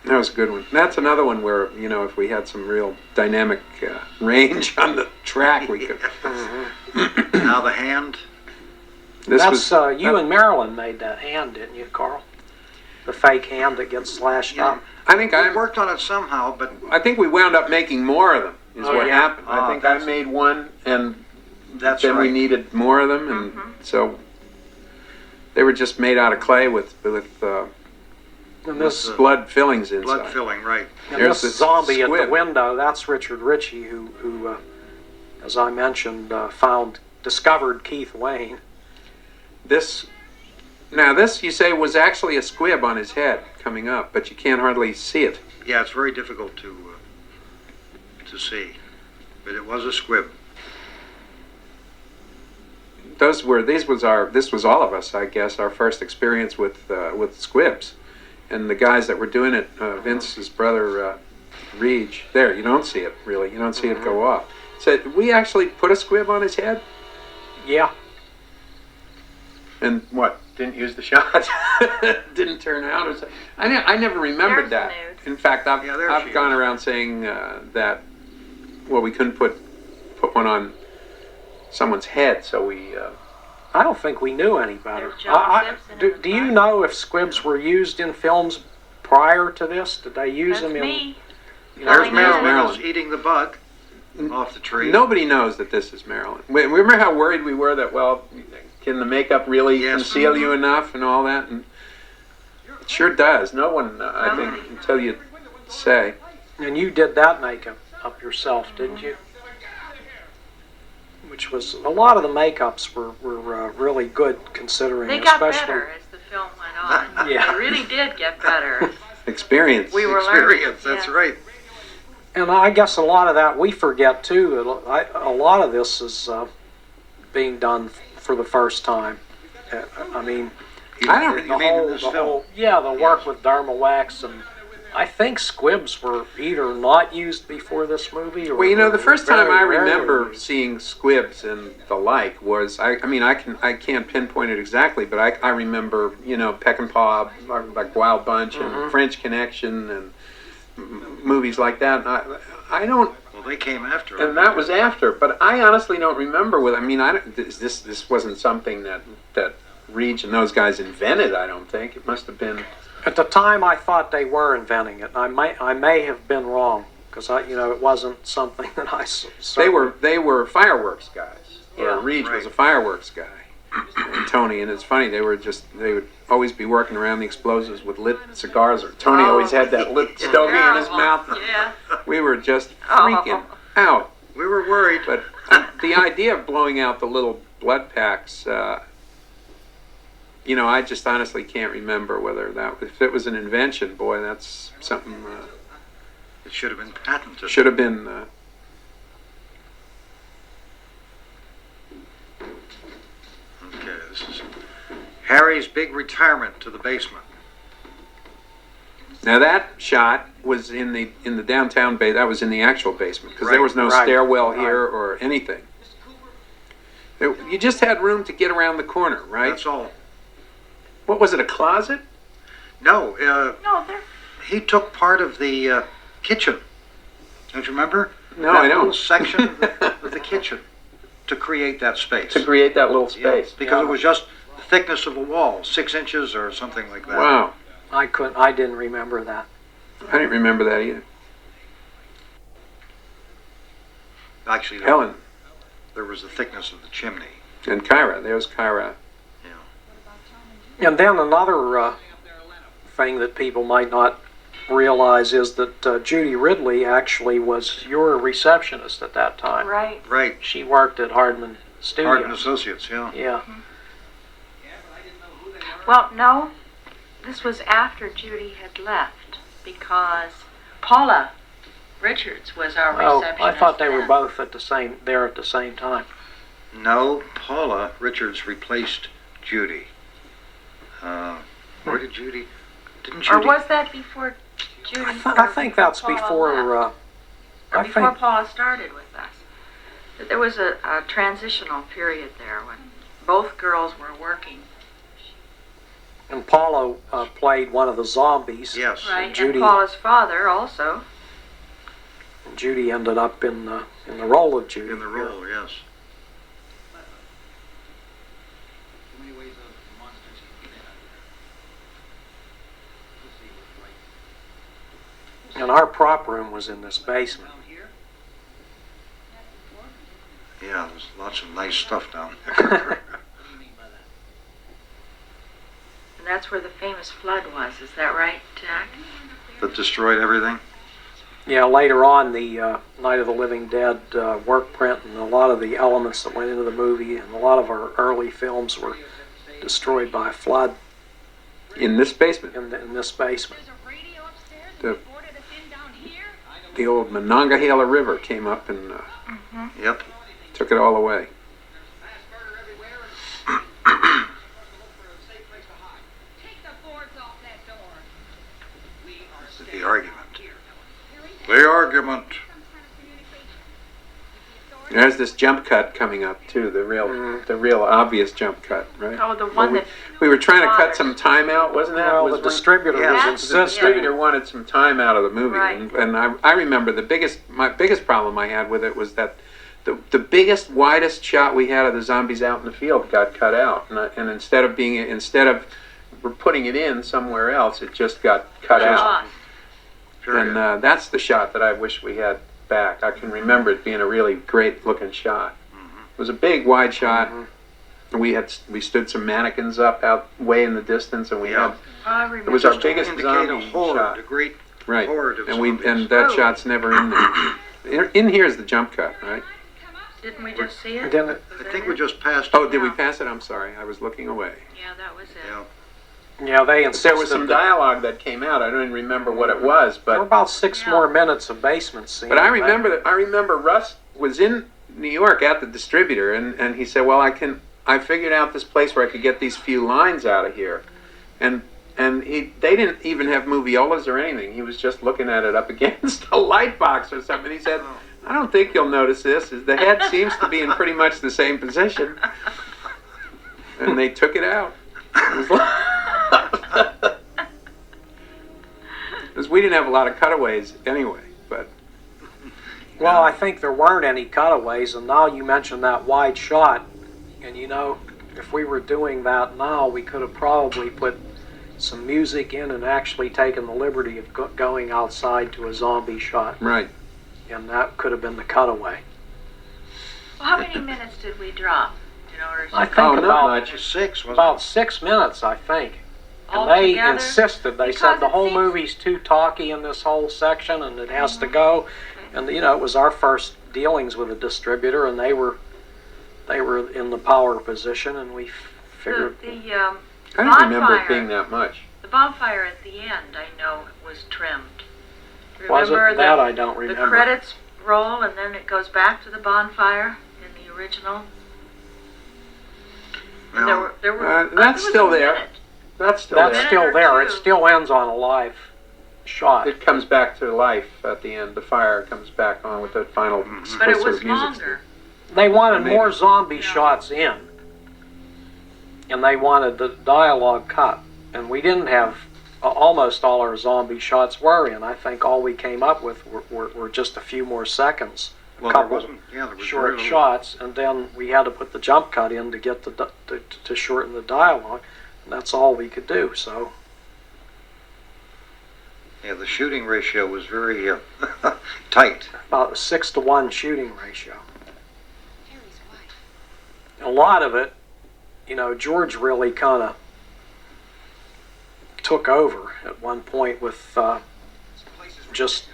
That was a good one. That's another one where, you know, if we had some real dynamic range on the track, we could. Now the hand. This That's was you and Marilyn made that hand, didn't you, Carl? the fake hand that gets slashed Yeah. up. I think We worked on it somehow, but I think we wound up making more of them. Is Oh, what yeah. happened. I think I made one, and that's then right. we needed more of them, and so they were just made out of clay with And this, blood fillings inside. Blood filling, right. and There's this this zombie at squib. the window, that's Richard Ritchie, who as I mentioned, discovered Keith Wayne. This you say was actually a squib on his head coming up, but you can't hardly see it. Yeah, it's very difficult to see, but it was a squib. This was all of us, I guess, our first experience with squibs, and the guys that were doing it, Vince's brother, Reach. There, you don't see it really. You don't see it go off. Said we actually put a squib on his head, Yeah, and what? Didn't use the shot. Didn't turn out. Or something. I never remembered There's the that. nude. In fact, Yeah, there she I've gone is. around saying that. Well, we couldn't put one on someone's head, so we. I don't think we knew any better. There's John Simpson Do, in the do you front. know if squibs were used in films prior to this? Did they use That's them in? me. There's Marilyn Marilyn Marilyn. eating the bug off the tree. Nobody knows that this is Marilyn. Remember how worried we were that, well, can the makeup really Yes. conceal you enough and all that? And it sure does. No one, I think, Nobody. until you say. And you did that makeup up yourself, didn't you? Which was a lot of the makeups were really good considering, They got especially. better as the film went on. Yeah. They really did get better. Experience. We were learning. Experience, that's Yeah. right. And I guess a lot of that we forget too. A lot of this is being done for the first time. I mean, I don't. You mean in this film? the work with Dermawax, and I think squibs were either not used before this movie, or Well, you know, the first time I very rarely remember used. seeing squibs and the like was, I can't pinpoint it exactly, but I remember, you know, Peck and Paw, like Wild Bunch and French Connection and movies like that. And I don't, Well, they came after it. and that was after, but I honestly don't remember this wasn't something that Reach and those guys invented, I don't think. It must have been. At the time, I thought they were inventing it. I may have been wrong because it wasn't something that I saw. They were fireworks guys. Yeah, Or Reach was right. a fireworks guy. And Tony, and it's funny, they would always be working around the explosives with lit cigars. Or Tony always had that lit stogie in his mouth. Yeah. We were just freaking out. We were worried. But the idea of blowing out the little blood packs, I just honestly can't remember whether if it was an invention. Boy, that's something It should have been patented. should have been. Okay, this is Harry's big retirement to the basement. Now that shot was in the downtown bay. That was in the actual basement because there Right, was no right, stairwell here or anything. You just had room to get around the corner, right? That's all. What was it? A closet? No, No, they're he took part of the kitchen. Don't you remember? No, that I don't. little section of the kitchen to create that space. To create that little Yeah, space. because it was just the thickness of a wall, 6 inches or something like that. Wow, I didn't remember that. I didn't remember that either. Actually, Helen there was the thickness of the chimney. and Kyra. There's Kyra. And then another thing that people might not realize is that Judy Ridley actually was your receptionist at that time. right. Right. She worked at Hardman Studios. Hardman Associates, yeah. Yeah. Well, no, this was after Judy had left because Paula Richards was our Oh, receptionist. I thought they were then. both there at the same time. No, Paula Richards replaced Judy. Where did Judy? Didn't Or Judy? was that before Judy? I think that's Paula before. left? Or I before think Paula started with us. That there was a transitional period there when both girls were working. and Paula played one of the zombies. Yes. Right, Judy- and Paula's father also. And Judy ended up in the role of Judy. In the role, yes. And our prop room was in this basement. Yeah, there's lots of nice stuff down there. And that's where the famous flood was. Is that right, Jack? That destroyed everything. Yeah, later on, the Night of the Living Dead work print and a lot of the elements that went into the movie and a lot of our early films were destroyed by a flood In this basement, in this basement. the old Monongahela River came up and Yep. took it all away. The argument. The argument. There's this jump cut coming up too, the real obvious jump cut, right? Oh, the one that We were trying to cut fathers. some time out, wasn't that? Well, Was the one- distributor Yeah, was The insisting. distributor wanted some time out of the movie, Right. and I remember my biggest problem I had with it was that the biggest, widest shot we had of the zombies out in the field got cut out, and instead of we're putting it in somewhere else, it just got cut out. lost. Period. And that's the shot that I wish we had back. I can remember it being a really great looking shot. It was a big, wide shot. And we stood some mannequins up out way in the distance, and we Yeah. had I remember. it was our Just to biggest indicate zombie a horde, shot. a great Right, horde of and zombies. that Oh. shot's never in there. In here is the jump cut, right? Didn't we just see it? Didn't it? Was I that think it? we just passed Oh, it. did we pass it? I'm sorry, I was looking away. Yeah, that was it. Yeah. Yeah, they insisted. There was some dialogue that came out. I don't even remember what it was, There were but about 6 more minutes of basement scene. I remember Russ was in New York at the distributor, and he said, "Well, I figured out this place where I could get these few lines out of here," and they didn't even have moviolas or anything. He was just looking at it up against a light box or something. He said, "I don't think you'll notice this. Is the head seems to be in pretty much the same position," and they took it out. It was because we didn't have a lot of cutaways anyway, but. Well, I think there weren't any cutaways, and now you mentioned that wide shot, and if we were doing that now, we could have probably put some music in and actually taken the liberty of going outside to a zombie shot, Right. and that could have been the cutaway. Well, how many minutes did we drop in order to I think Oh, not about much. 6, wasn't about 6 minutes, I think. And all they together? insisted. They Because said the it whole seems- movie's too talky in this whole section, and it has to go. And it was our first dealings with a distributor, and they were in the power position, and we figured. The I don't remember bonfire. it being that much. The bonfire at the end, I know, was trimmed. Was it? Remember That the, I don't the remember. credits roll and then it goes back to the bonfire in the original? And Well, there were that's there was still a there. minute. That's still That's there. still Minute or there. It two. still ends on a live shot. It comes back to life at the end. The fire comes back on with the final But it sort was of music. longer. They wanted Maybe. more zombie shots in, and they wanted the dialogue cut. And we didn't have almost all our zombie shots were in. I think all we came up with were just a few more seconds, well, there couple wasn't. Yeah, there was short very little. shots, and then we had to put the jump cut in to get to shorten the dialogue. And that's all we could do. So Yeah, the shooting ratio was very tight. about a 6-to-1 shooting ratio. A lot of it, George really kind of took over at one point with just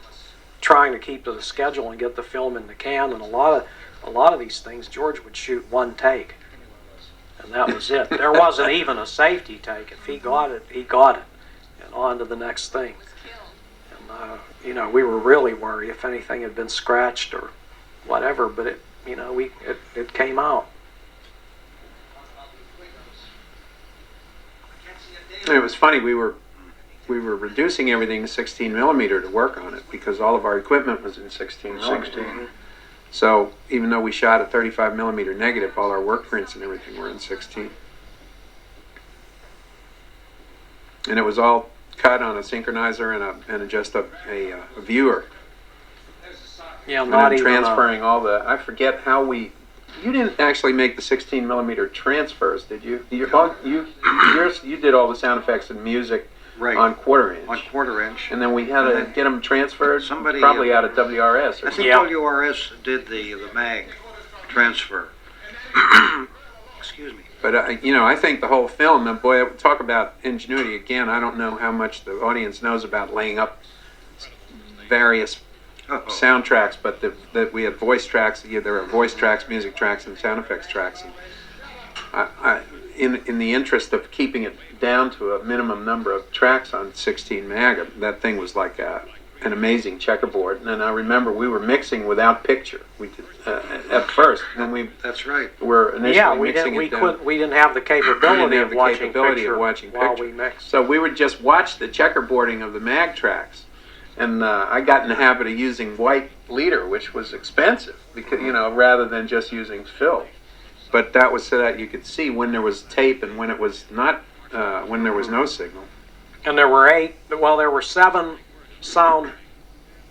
trying to keep to the schedule and get the film in the can. And a lot of these things, George would shoot one take, and that was it. There wasn't even a safety take. If he got it, he got it, and on to the next thing. And we were really worried if anything had been scratched or whatever, but it came out. And it was funny. We were reducing everything to 16 millimeter to work on it because all of our equipment was in 16 millimeter. 16. So even though we shot a 35 millimeter negative, all our work prints and everything were in 16. And it was all cut on a synchronizer and just a viewer. Yeah, And not then even transferring all the. I forget how we. You didn't actually make the 16 millimeter transfers, did you? You did all the sound effects and music Right. on quarter inch. On quarter inch. And then we had to get them transferred, Somebody, probably out of WRS. I Or think Yeah. WRS did the mag transfer. Excuse me. But, I think the whole film, and boy, talk about ingenuity. Again, I don't know how much the audience knows about laying up various Oh. soundtracks, but that we had voice tracks. There were voice tracks, music tracks, and sound effects tracks. And in the interest of keeping it down to a minimum number of tracks on 16 mag, that thing was like an amazing checkerboard. And I remember we were mixing without picture. We did at first. Then we That's right. were initially Yeah, we mixing didn't. it down. We didn't have the capability have of the watching capability picture of watching while picture. we mixed. So we would just watch the checkerboarding of the mag tracks, and I got in the habit of using white leader, which was expensive because rather than just using film. But that was so that you could see when there was tape and when it was not, when there was no signal. And there were 7 sound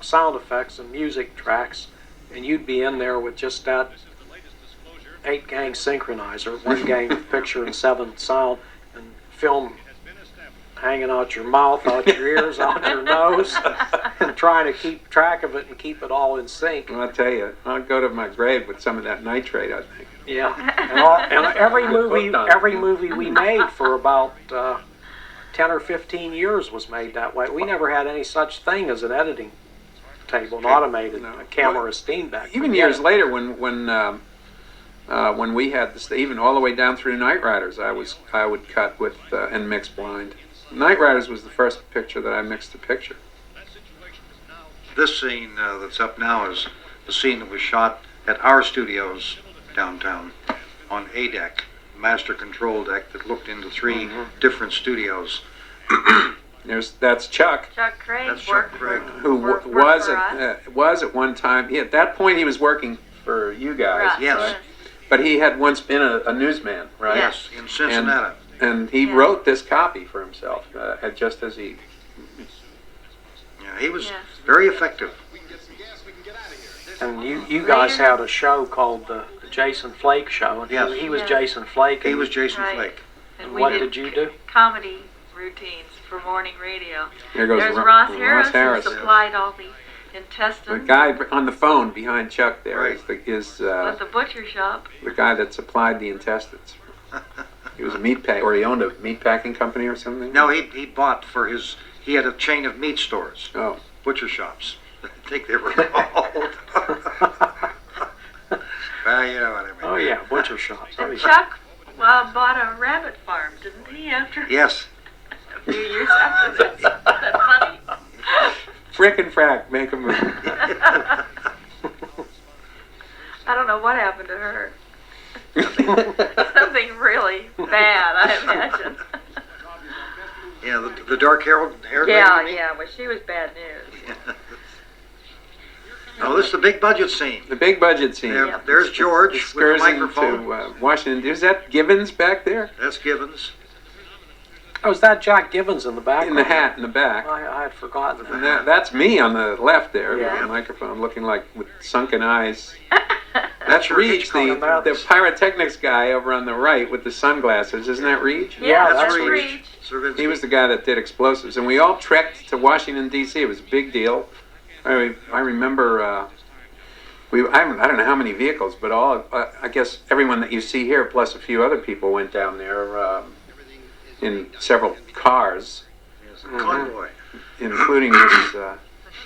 effects and music tracks, and you'd be in there with just that 8-gang synchronizer, 1 gang picture and 7 sound, and film hanging out your mouth, out your ears, out your nose, and trying to keep track of it and keep it all in sync. Well, I'll tell you, I'll go to my grave with some of that nitrate, I think. Yeah, and every movie we made for about 10 or 15 years was made that way. We never had any such thing as an editing table, an automated camera steam back. Even years later, when we had this, even all the way down through Night Riders, I would cut with and mix blind. Night Riders was the first picture that I mixed to picture. This scene that's up now is the scene that was shot at our studios downtown on A deck, master control deck that looked into 3 different studios. That's Chuck, Chuck Craig That's Chuck worked Craig. who worked was for us. was at one time. At that point, he was working for you guys, Right, Yes. but he had once been a newsman, right? Yes, in Cincinnati. And he Yeah. wrote this copy for himself, just as he. Yeah, he was Yes. very effective. We can get some gas, we can get out of here. And you guys had a show called the Jason Flake Show, and Yes. he was Yes. Jason Flake. He and was Jason Right. Flake. And And we what did you do? Comedy routines for morning radio. There goes There's Ro- Ross Harris, Harris. who supplied all the The intestines guy on the phone behind Chuck there Right. is at the butcher shop. the guy that supplied the intestines. He was a or he owned a meat packing company or something. No, he bought for he had a chain of meat stores, Oh, butcher shops. I think they were called. Well, you know what I mean. Oh yeah, butcher shops. Oh, And yeah. Chuck bought a rabbit farm, didn't he? After Yes. a few years after this. Isn't that funny? Frick and Frack, make a movie. I don't know what happened to her. Something really bad, I imagine. Yeah, the dark-haired lady. Yeah, you mean? yeah. Well, she was bad news. Oh, this is the big budget scene. The big budget scene. Yeah, there's George with the Excursion microphone. to Washington. Is that Givens back there? That's Givens. Oh, is that Jack Givens in the back? In the hat in the back. I had forgotten And that. that's me on the left there with Yeah. the microphone, looking like with sunken eyes. That's That's your Reach, Hitchcock. the pyrotechnics guy over on the right with the sunglasses. Isn't that Reach? Yeah, That's that's Reach. Stravinsky. He was the guy that did explosives, and we all trekked to Washington D.C. It was a big deal. I remember. I don't know how many vehicles, but I guess everyone that you see here, plus a few other people, went down there in several cars, Yes, a convoy. including this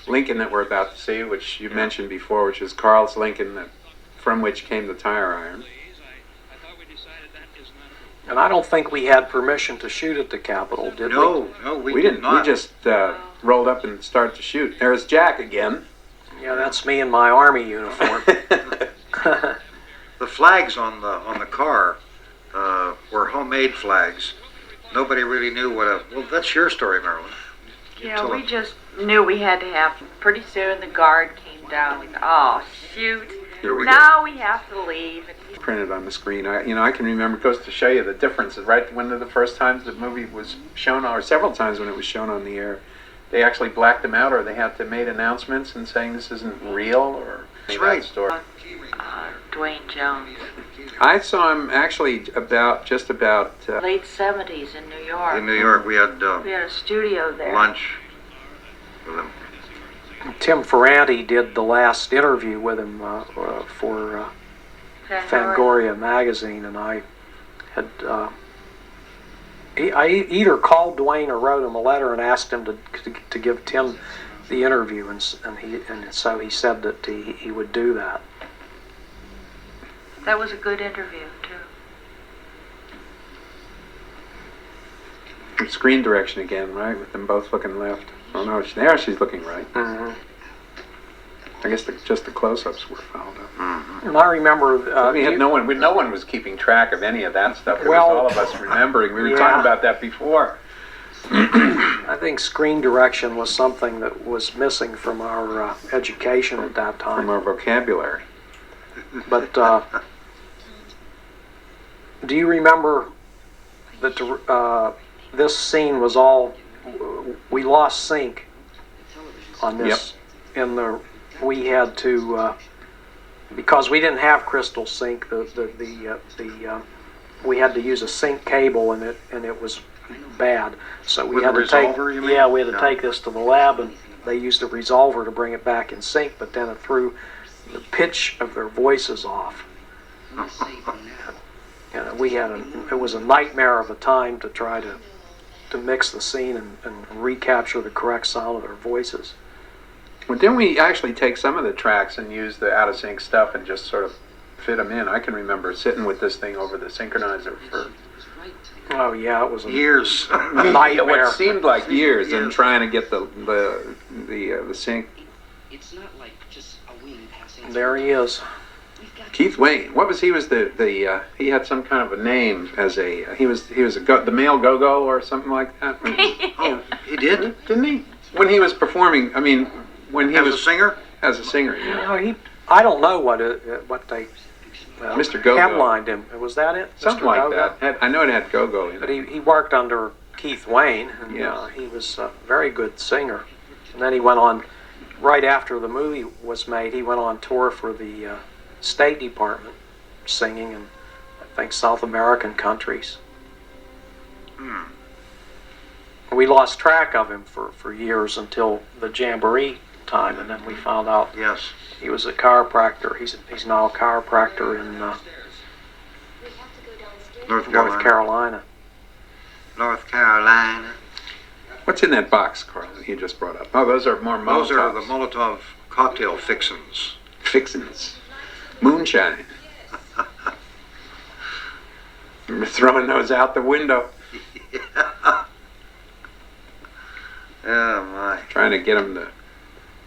Lincoln that we're about to see, which you mentioned before, which is Karl's Lincoln, from which came the tire iron. And I don't think we had permission to shoot at the Capitol, did we? No, we We did didn't. not. We just rolled up and started to shoot. There's Jack again. Yeah, that's me in my Army uniform. The flags on the car were homemade flags. Nobody really knew what a. Well, that's your story, Marilyn. Yeah, Tell we him. just knew we had to have. Pretty soon the guard came down. We thought, oh shoot! Here we Now we have to leave. And he- Printed on the screen. I can remember. It goes to show you the difference. Right when the first times the movie was shown, or several times when it was shown on the air, they actually blacked them out, or they had to make announcements and saying this isn't real, or That's that right. story. Dwayne Jones? I saw him actually just about. Late 70s in New York. In New York, we had We had a studio there. lunch with him. Tim Ferranti did the last interview with him for Fangoria magazine, and I had I either called Dwayne or wrote him a letter and asked him to give Tim the interview, and so he said that he would do that. That was a good interview, too. Screen direction again, right? With them both looking left. Oh no, there she's looking right. Mm-hmm. I guess just the close-ups were fouled up. Mm-hmm. And I remember We had no one was keeping track of any of that stuff. It Well, was all of us remembering. We were yeah. talking about that before. I think screen direction was something that was missing from our education at that time. From our vocabulary. But do you remember that this scene was all, we lost sync on this. We had to, because we didn't have crystal sync, we had to use a sync cable, and it was bad. So we With had a to take, resolver, you mean? yeah, we had to Yeah. take this to the lab, and they used a resolver to bring it back in sync, but then it threw the pitch of their voices off. And it was a nightmare of a time to try to mix the scene and recapture the correct sound of their voices. Well, didn't we actually take some of the tracks and use the out of sync stuff and just sort of fit them in? I can remember sitting with this thing over the synchronizer for Oh yeah, it was a Years. nightmare. what seemed like years and Yes. trying to get the sync. It's not like just a wing passing. There he is. Keith Wayne, what was he was the he had some kind of a name as a he was the male go-go or something like that. Oh, he did? Didn't he? When he was performing, I mean, when he As was a singer? as a singer, yeah. No, I don't know what they Mr. Go-Go. headlined him. Was that it? Something Mr. like Go-Go? that. I know it had go-go in But it. he worked under Keith Wayne, and Yes. he was a very good singer. And then he went on, right after the movie was made, he went on tour for the State Department, singing in, I think, South American countries. We lost track of him for years until the Jamboree time, and then we found out Yes. he was a chiropractor. He's now a chiropractor in North North Carolina. Carolina. North Carolina. What's in that box, Carl, that you just brought up? Oh, those are more Molotovs. Those are the Molotov cocktail fixins. Fixins. Moonshine. You're throwing those out the window, Oh my. trying to get them to...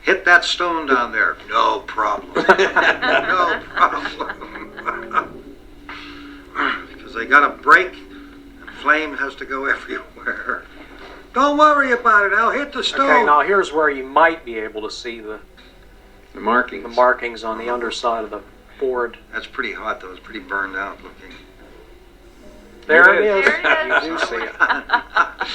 Hit that stone down there. No problem. No problem. Because they got a break, and flame has to go everywhere. Don't worry about it. I'll hit the stone. Okay, now here's where you might be able to see the markings. markings on the underside of the board. That's pretty hot, though. It's pretty burned out looking. There it is. There it is. You do see it.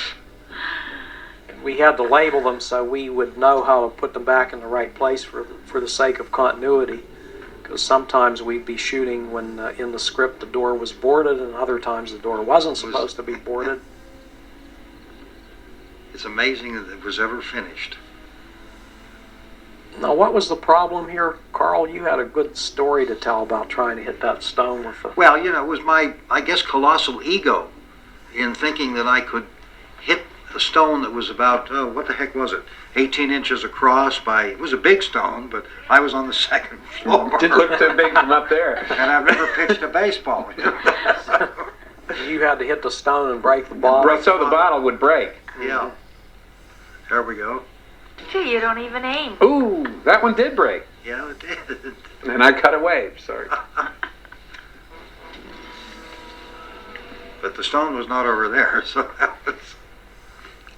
We had to label them so we would know how to put them back in the right place for the sake of continuity. Because sometimes we'd be shooting when in the script the door was boarded, and other times the door wasn't supposed to be boarded. It's amazing that it was ever finished. Now, what was the problem here, Carl? You had a good story to tell about trying to hit that stone with the... Well, you know, it was my, I guess, colossal ego in thinking that I could hit a stone that was about, what the heck was it? 18 inches across by, it was a big stone, but I was on the second floor. Didn't look too big from up there. And I've never pitched a baseball. You had to hit the stone and break the bottle. So the bottle would break. Yeah. There we go. Gee, you don't even aim. Ooh, that one did break. Yeah, it did. And I cut away, sorry. But the stone was not over there, so that was...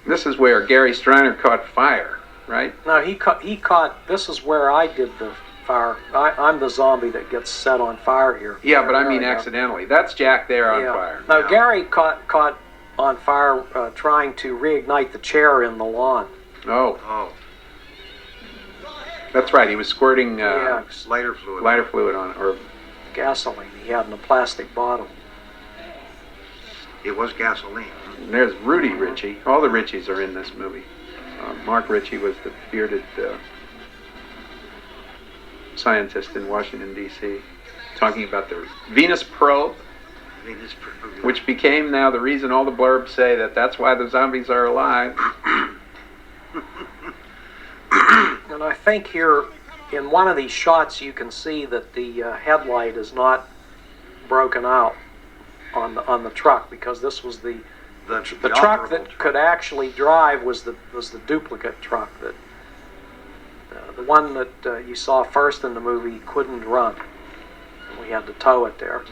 This is where Gary Streiner caught fire, right? No, he caught, this is where I did the fire. I'm the zombie that gets set on fire here. Yeah, but I There mean we go. accidentally. That's Jack there on Yeah. fire. No, Yeah. Gary caught on fire trying to reignite the chair in the lawn. Oh, Oh, that's right. He was squirting Yeah. lighter fluid. lighter fluid on it, or gasoline he had in a plastic bottle. It was gasoline. And there's Rudy Ritchie. All the Ritchies are in this movie. Mark Ritchie was the bearded scientist in Washington, D.C., talking about the Venus probe, which became now the reason all the blurbs say that that's why the zombies are alive. And I think here, in one of these shots, you can see that the headlight is not broken out on the truck, because this was the truck that could actually drive was the duplicate truck that the one that you saw first in the movie couldn't run. And we had to tow it there.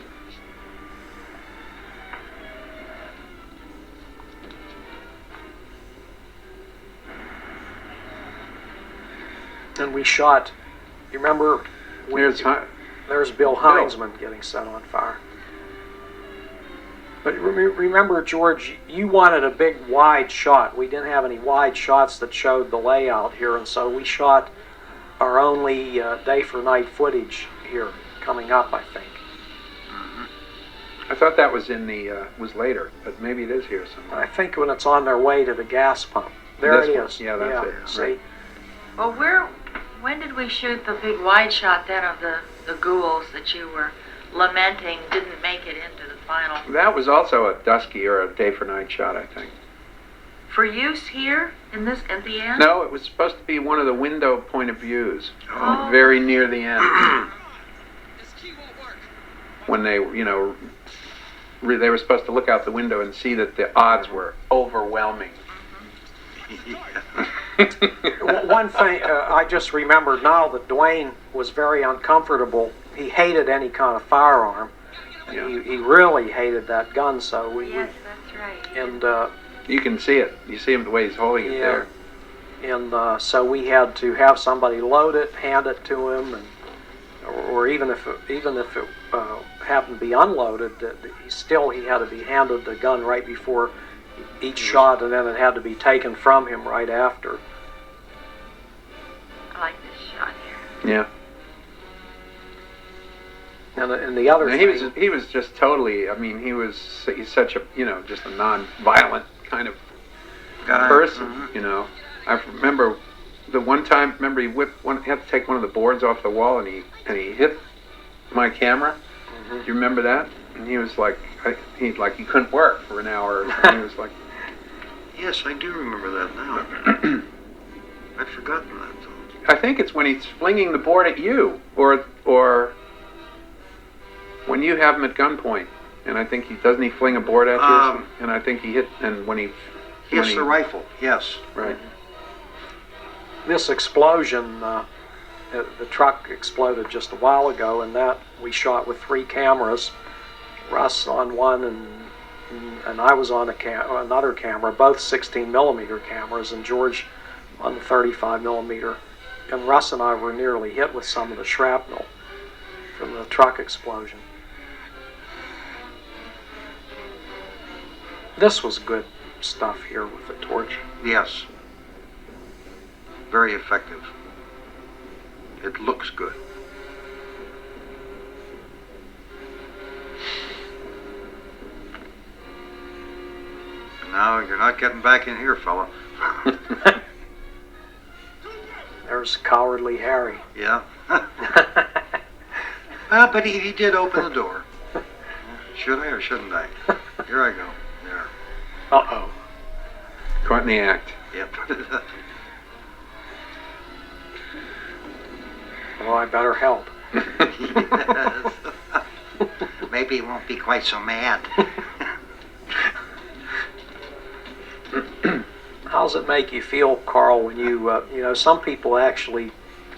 And we shot. You remember? There's Bill Heinzman getting set on fire. But remember, George, you wanted a big wide shot. We didn't have any wide shots that showed the layout here, and so we shot our only day for night footage here coming up, I think. I thought that was in the was later, but maybe it is here somewhere. I think when it's on their way to the gas pump. There it is. Yeah, that's it. See? Right. Well, when did we shoot the big wide shot then of the ghouls that you were lamenting didn't make it into the final? That was also a dusky or a day for night shot, I think. For use here in this at the end? No, it was supposed to be one of the window point of views, Oh. very near the end, This key won't work. when they, they were supposed to look out the window and see that the odds were overwhelming. One thing I just remembered now that Dwayne was very uncomfortable. He hated any kind of firearm. Yeah. He really hated that gun, so we... Yes, that's right. And You can see it. You see him the way he's holding it Yeah. there. and so we had to have somebody load it, hand it to him, and or even if it happened to be unloaded, he had to be handed the gun right before each shot, and then it had to be taken from him right after. I like this shot here. Yeah. And the other Now, thing, he was just totally. I mean, he's such a just a non-violent kind of person. I remember the one time. Remember, he had to take one of the boards off the wall, and he hit my camera. Mhm. Do you remember that? And he was like, he couldn't work for an hour. Or something. He was like, Yes, I do remember that now. I'd forgotten that. I think it's when he's flinging the board at you, or when you have him at gunpoint. And I think he fling a board at you, and I think he hit. And when he Yes, the rifle. Yes. right. this explosion, the truck exploded just a while ago, and that we shot with 3 cameras. Russ on one, and I was on another camera, both 16 millimeter cameras, and George on the 35 millimeter. And Russ and I were nearly hit with some of the shrapnel from the truck explosion. This was good stuff here with the torch. Yes. Very effective. It looks good. Now you're not getting back in here, fella. There's Cowardly Harry. Yeah. But he did open the door. Should I or shouldn't I? Here I go. There. Uh-oh. Caught in the act. Yep. Oh, I better help. Yes. Maybe he won't be quite so mad. How does it make you feel, Karl, when you some people actually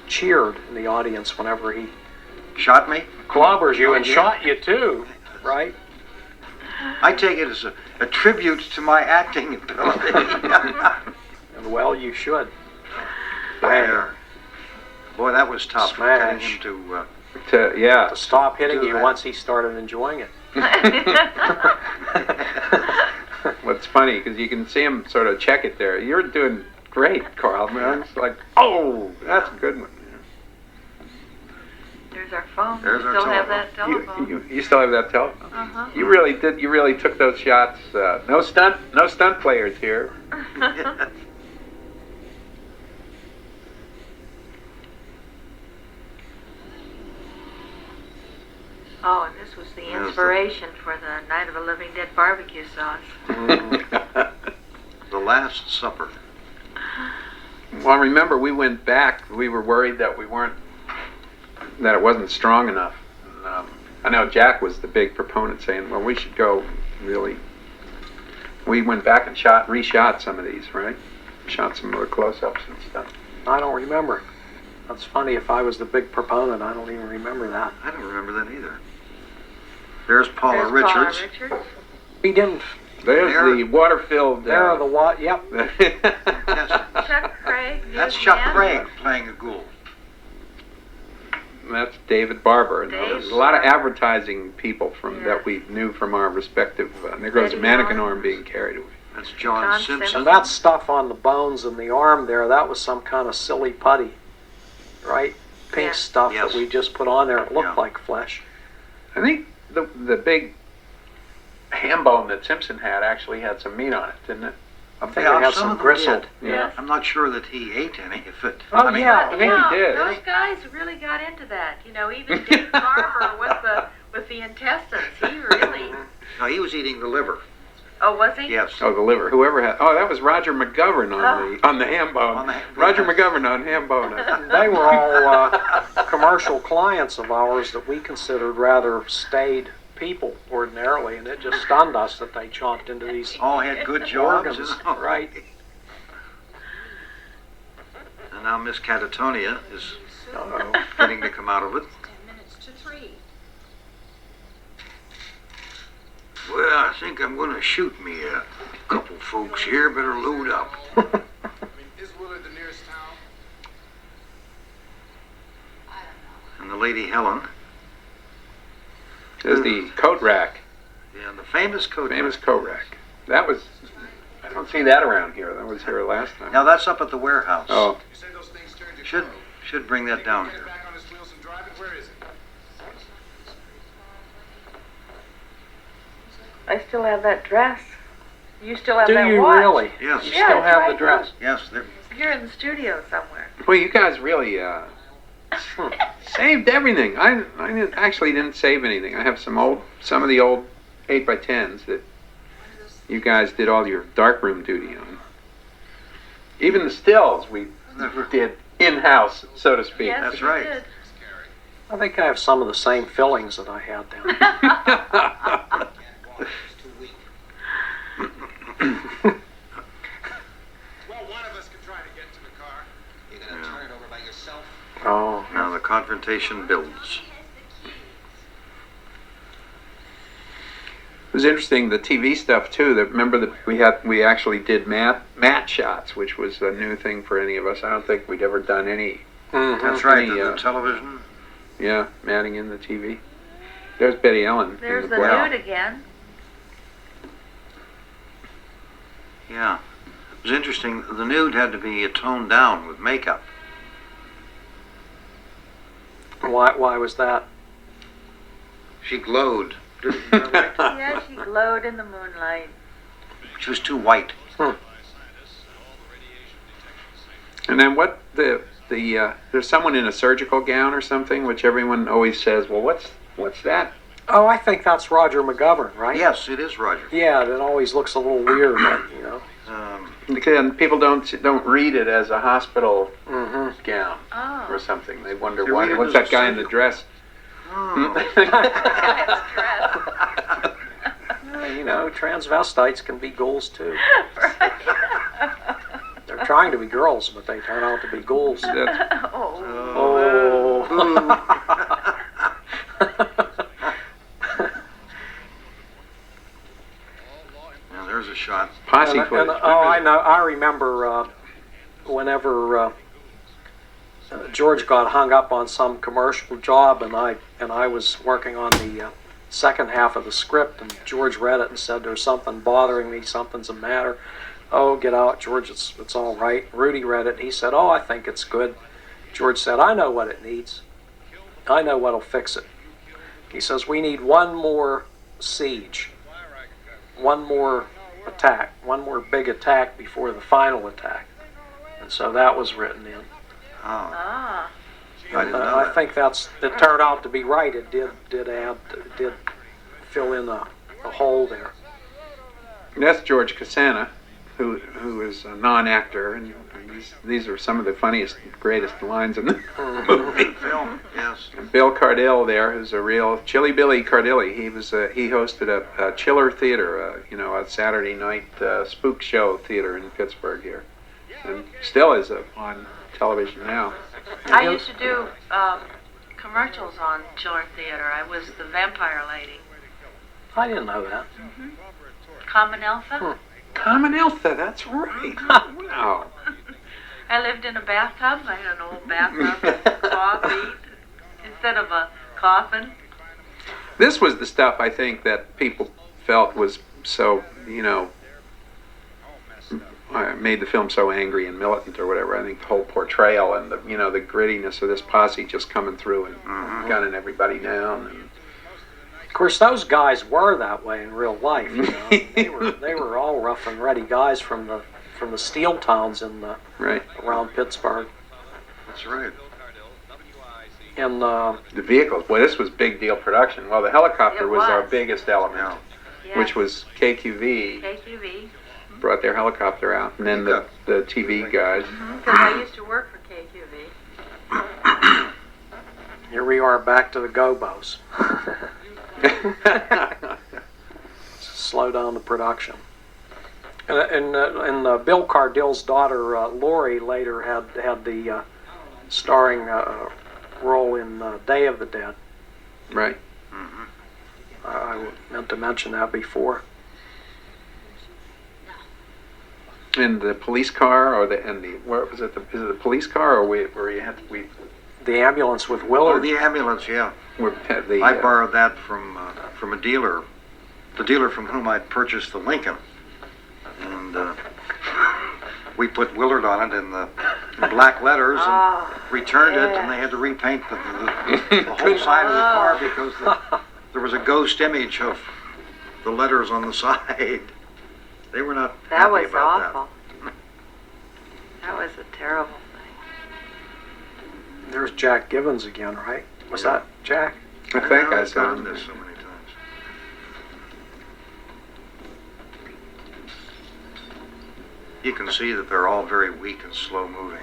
cheered in the audience whenever he Shot me? clobbers you and Yeah. shot you too, right? I take it as a tribute to my acting ability. And well, you should. There. Boy, that was tough. Getting Smash. him to. To stop hitting Do you that. once he started enjoying it. What's funny, because you can see him sort of check it there. You're doing great, Karl, man. It's like, oh, that's a good one. There's our telephone. There's our Still have telephone. that telephone. You still have that telephone? Uh-huh. You really did. You really took those shots. No stunt players here. Oh, and this was the Yes, inspiration for the Night of the Living Dead barbecue sauce. The Last Supper. Well, remember we went back. We were worried that that it wasn't strong enough. And, I know Jack was the big proponent, saying, "Well, we should go really." We went back and reshot some of these, right? Shot some more close-ups and stuff. I don't remember. That's funny. If I was the big proponent, I don't even remember that. I don't remember that either. There's Paula There's Richards. Paula Richards. We didn't. There's the water-filled. There are the what? Yep. Yes, Chuck Craig. that's Newsman. Chuck Craig playing a ghoul. That's David Barber. And Dave. there's a lot of advertising people that we knew from our respective. There goes a Betty mannequin Allen. arm being carried away. That's John John Simpson. And that stuff on the bones and the arm there, that was some kind of silly putty, right? Pink Yeah. stuff Yes. that we just put on there. It looked Yeah. like flesh. I think the big ham bone that Simpson had actually had some meat on it, didn't it? I think Yeah, it had some some of them gristle. did. Yeah. I'm not sure that he ate any. If it, Oh, I mean, yeah. I think he did. Those guys really got into that. You know, even Dave Barber with the intestines. He really. No, he was eating the liver. Oh, was he? Yes. Oh, the liver. Whoever had. Oh, that was Roger McGovern on the ham bone. On the- Roger McGovern on ham bone. They were all commercial clients of ours that we considered rather staid people ordinarily, and it just stunned us that they chomped into these All had good jobs. organs, and- right? And now Miss Catatonia is Uh-oh. getting to come out of it. 10 minutes to 3. Well, I think I'm going to shoot me a couple folks here. Better load up. Is Willard the nearest town? And the Lady Helen. There's the coat rack. Yeah, the famous coat. Famous coat rack. That was. I don't see that around here. That was here last time. Now that's up at the warehouse. Oh. You said those things turned your Should bring that down Get it here. back on his wheels and drive it? Where is it? I still have that dress. You still have Do that you watch. really? Yes. You Yeah, still it's have right the dress? Yes. There. It's here in the studio somewhere. Well, you guys really saved everything. I didn't save anything. I have some of the old 8x10s that you guys did all your darkroom duty on. Even the stills we did in-house, so to speak. Yes, That's you right. did. I think I have some of the same fillings that I had down there. Well, one of us can try to get to the car. You're gonna turn it over by yourself? Oh, Now the confrontation builds. It was interesting, the TV stuff too. That remember that we actually did matte shots, which was a new thing for any of us. I don't think we'd ever done any. That's right. Any, The television. Yeah, matting in the TV. There's Betty Ellen. There's in the black. nude again. Yeah. It was interesting. The nude had to be toned down with makeup. why was that? She glowed. Yeah, she glowed in the moonlight. She was too white. And then there's someone in a surgical gown or something, which everyone always says, well, what's that? Oh, I think that's Roger McGovern, right? Yes, it is Roger. Yeah, it always looks a little weird, but, you know. And people don't read it as a hospital Mm-hmm. gown Oh. or something. They wonder They read it what's as that a guy in the surgical- dress? Oh. Well, you know, transvestites can be ghouls too. They're trying to be girls, but they turn out to be ghouls. That's- Oh. Now there's a shot. Posse And, footage. I know. I remember whenever George got hung up on some commercial job, and I was working on the second half of the script, and George read it and said, "There's something bothering me. Something's the matter." "Oh, get out, George. It's all right." Rudy read it. And he said, "Oh, I think it's good." George said, "I know what it needs." I know what'll fix it. He says, we need one more siege, one more attack, one more big attack before the final attack. And so that was written in. Oh, Ah. I didn't know I that. think it turned out to be right. It did fill in a hole there. And that's George Costanza, who is a non-actor, and these are some of the funniest, greatest lines in the movie. Film, yes. And Bill Cardell there, who's a real Chilly Billy Cardilli. He hosted a Chiller Theater, a Saturday night spook show theater in Pittsburgh here, and still is on television now. I used to do commercials on Chiller Theater. I was the vampire lady. I didn't know that. Common Alpha. Common Alpha, that's right. Wow. I lived in a bathtub. I had an old bathtub with coffee instead of a coffin. This was the stuff I think that people felt was so, made the film so angry and militant or whatever. I think the whole portrayal and the grittiness of this posse just coming through and gunning everybody down. And Of course, those guys were that way in real life. They were all rough and ready guys from the steel towns right. around Pittsburgh. That's right. And The vehicles, boy, this was big deal production. Well, the helicopter It was our was. biggest element, Yeah. which was KQV KQV. brought their helicopter out, and then the TV guys. Because I used to work for KQV. here we are back to the Gobos. Slow down the production. And Bill Cardill's daughter Lori later had the starring role in Day of the Dead. Right. I meant to mention that before. In the police car, where was it? Is it the police car, or where you had to, The ambulance with Oh, Willard. the ambulance, yeah. the I borrowed that from a dealer, the dealer from whom I'd purchased the Lincoln, and we put Willard on it in black letters and returned it, and they had to repaint the whole side of the car because there was a ghost image of the letters on the side. They were not That happy was about awful. That was a terrible thing. There's Jack Givens again, right? Was that Jack? I that. think I I've saw done him. this so many times. You can see that they're all very weak and slow moving.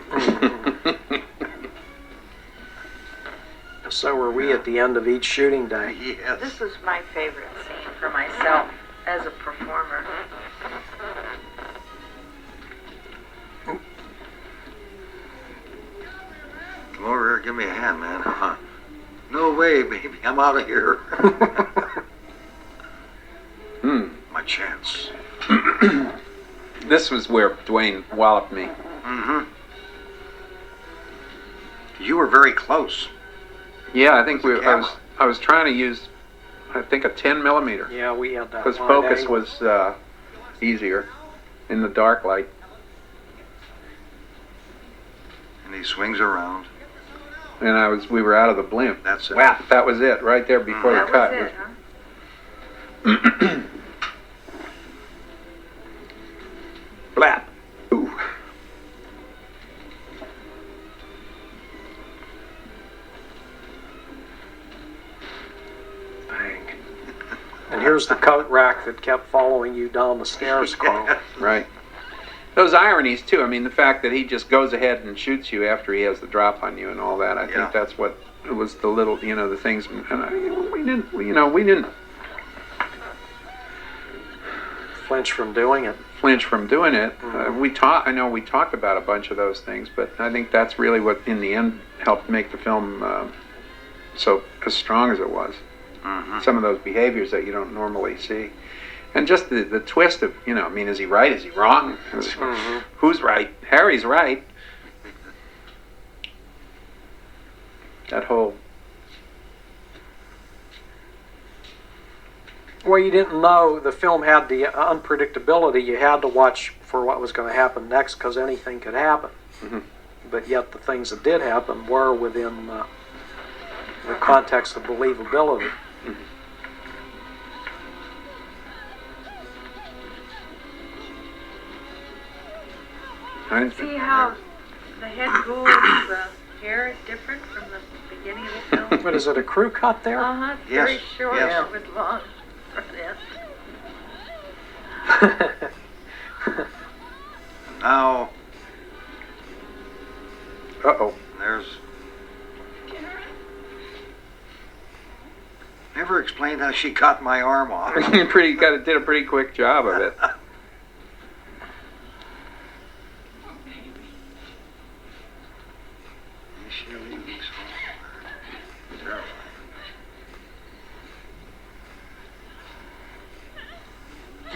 So were we at the end of each shooting day. Yes. This was my favorite scene for myself as a performer. Come over here, give me a hand, man. No way, baby. I'm out of here. My chance. This was where Dwayne walloped me. Mm-hmm. You were very close. Yeah, I think With the camera. I was trying to use, I think, a 10 millimeter Yeah, we had that. because wide focus angle. was easier in the dark light. And he swings around. And we were out of the blimp. That's it. Wow, that was it right there before That the cut. was it, huh? Blap. Ooh. Bang. And here's the coat rack that kept following you down the stairs, Carl. Right. Those ironies too. I mean, the fact that he just goes ahead and shoots you after he has the drop on you and all that. I Yeah. think that's what it was. The little, the things. And we didn't Flinch from doing it. flinch from doing it. I know we talked about a bunch of those things, but I think that's really what, in the end, helped make the film so as strong as it was. Mm-hmm. Some of those behaviors that you don't normally see. And just the twist of, is he right? Is he wrong? Who's right? Harry's right. That whole... Well, you didn't know the film had the unpredictability. You had to watch for what was going to happen next because anything could happen. Mhm. But yet the things that did happen were within the context of believability. See how the head ghoul's hair is different from the beginning of the film? What is it, a crew cut there? Uh-huh, it's Yes, very short yes. with long front end. Now, Uh-oh. there's... Never explained how she cut my arm off. Did a pretty quick job of it. She leaves. Terrifying.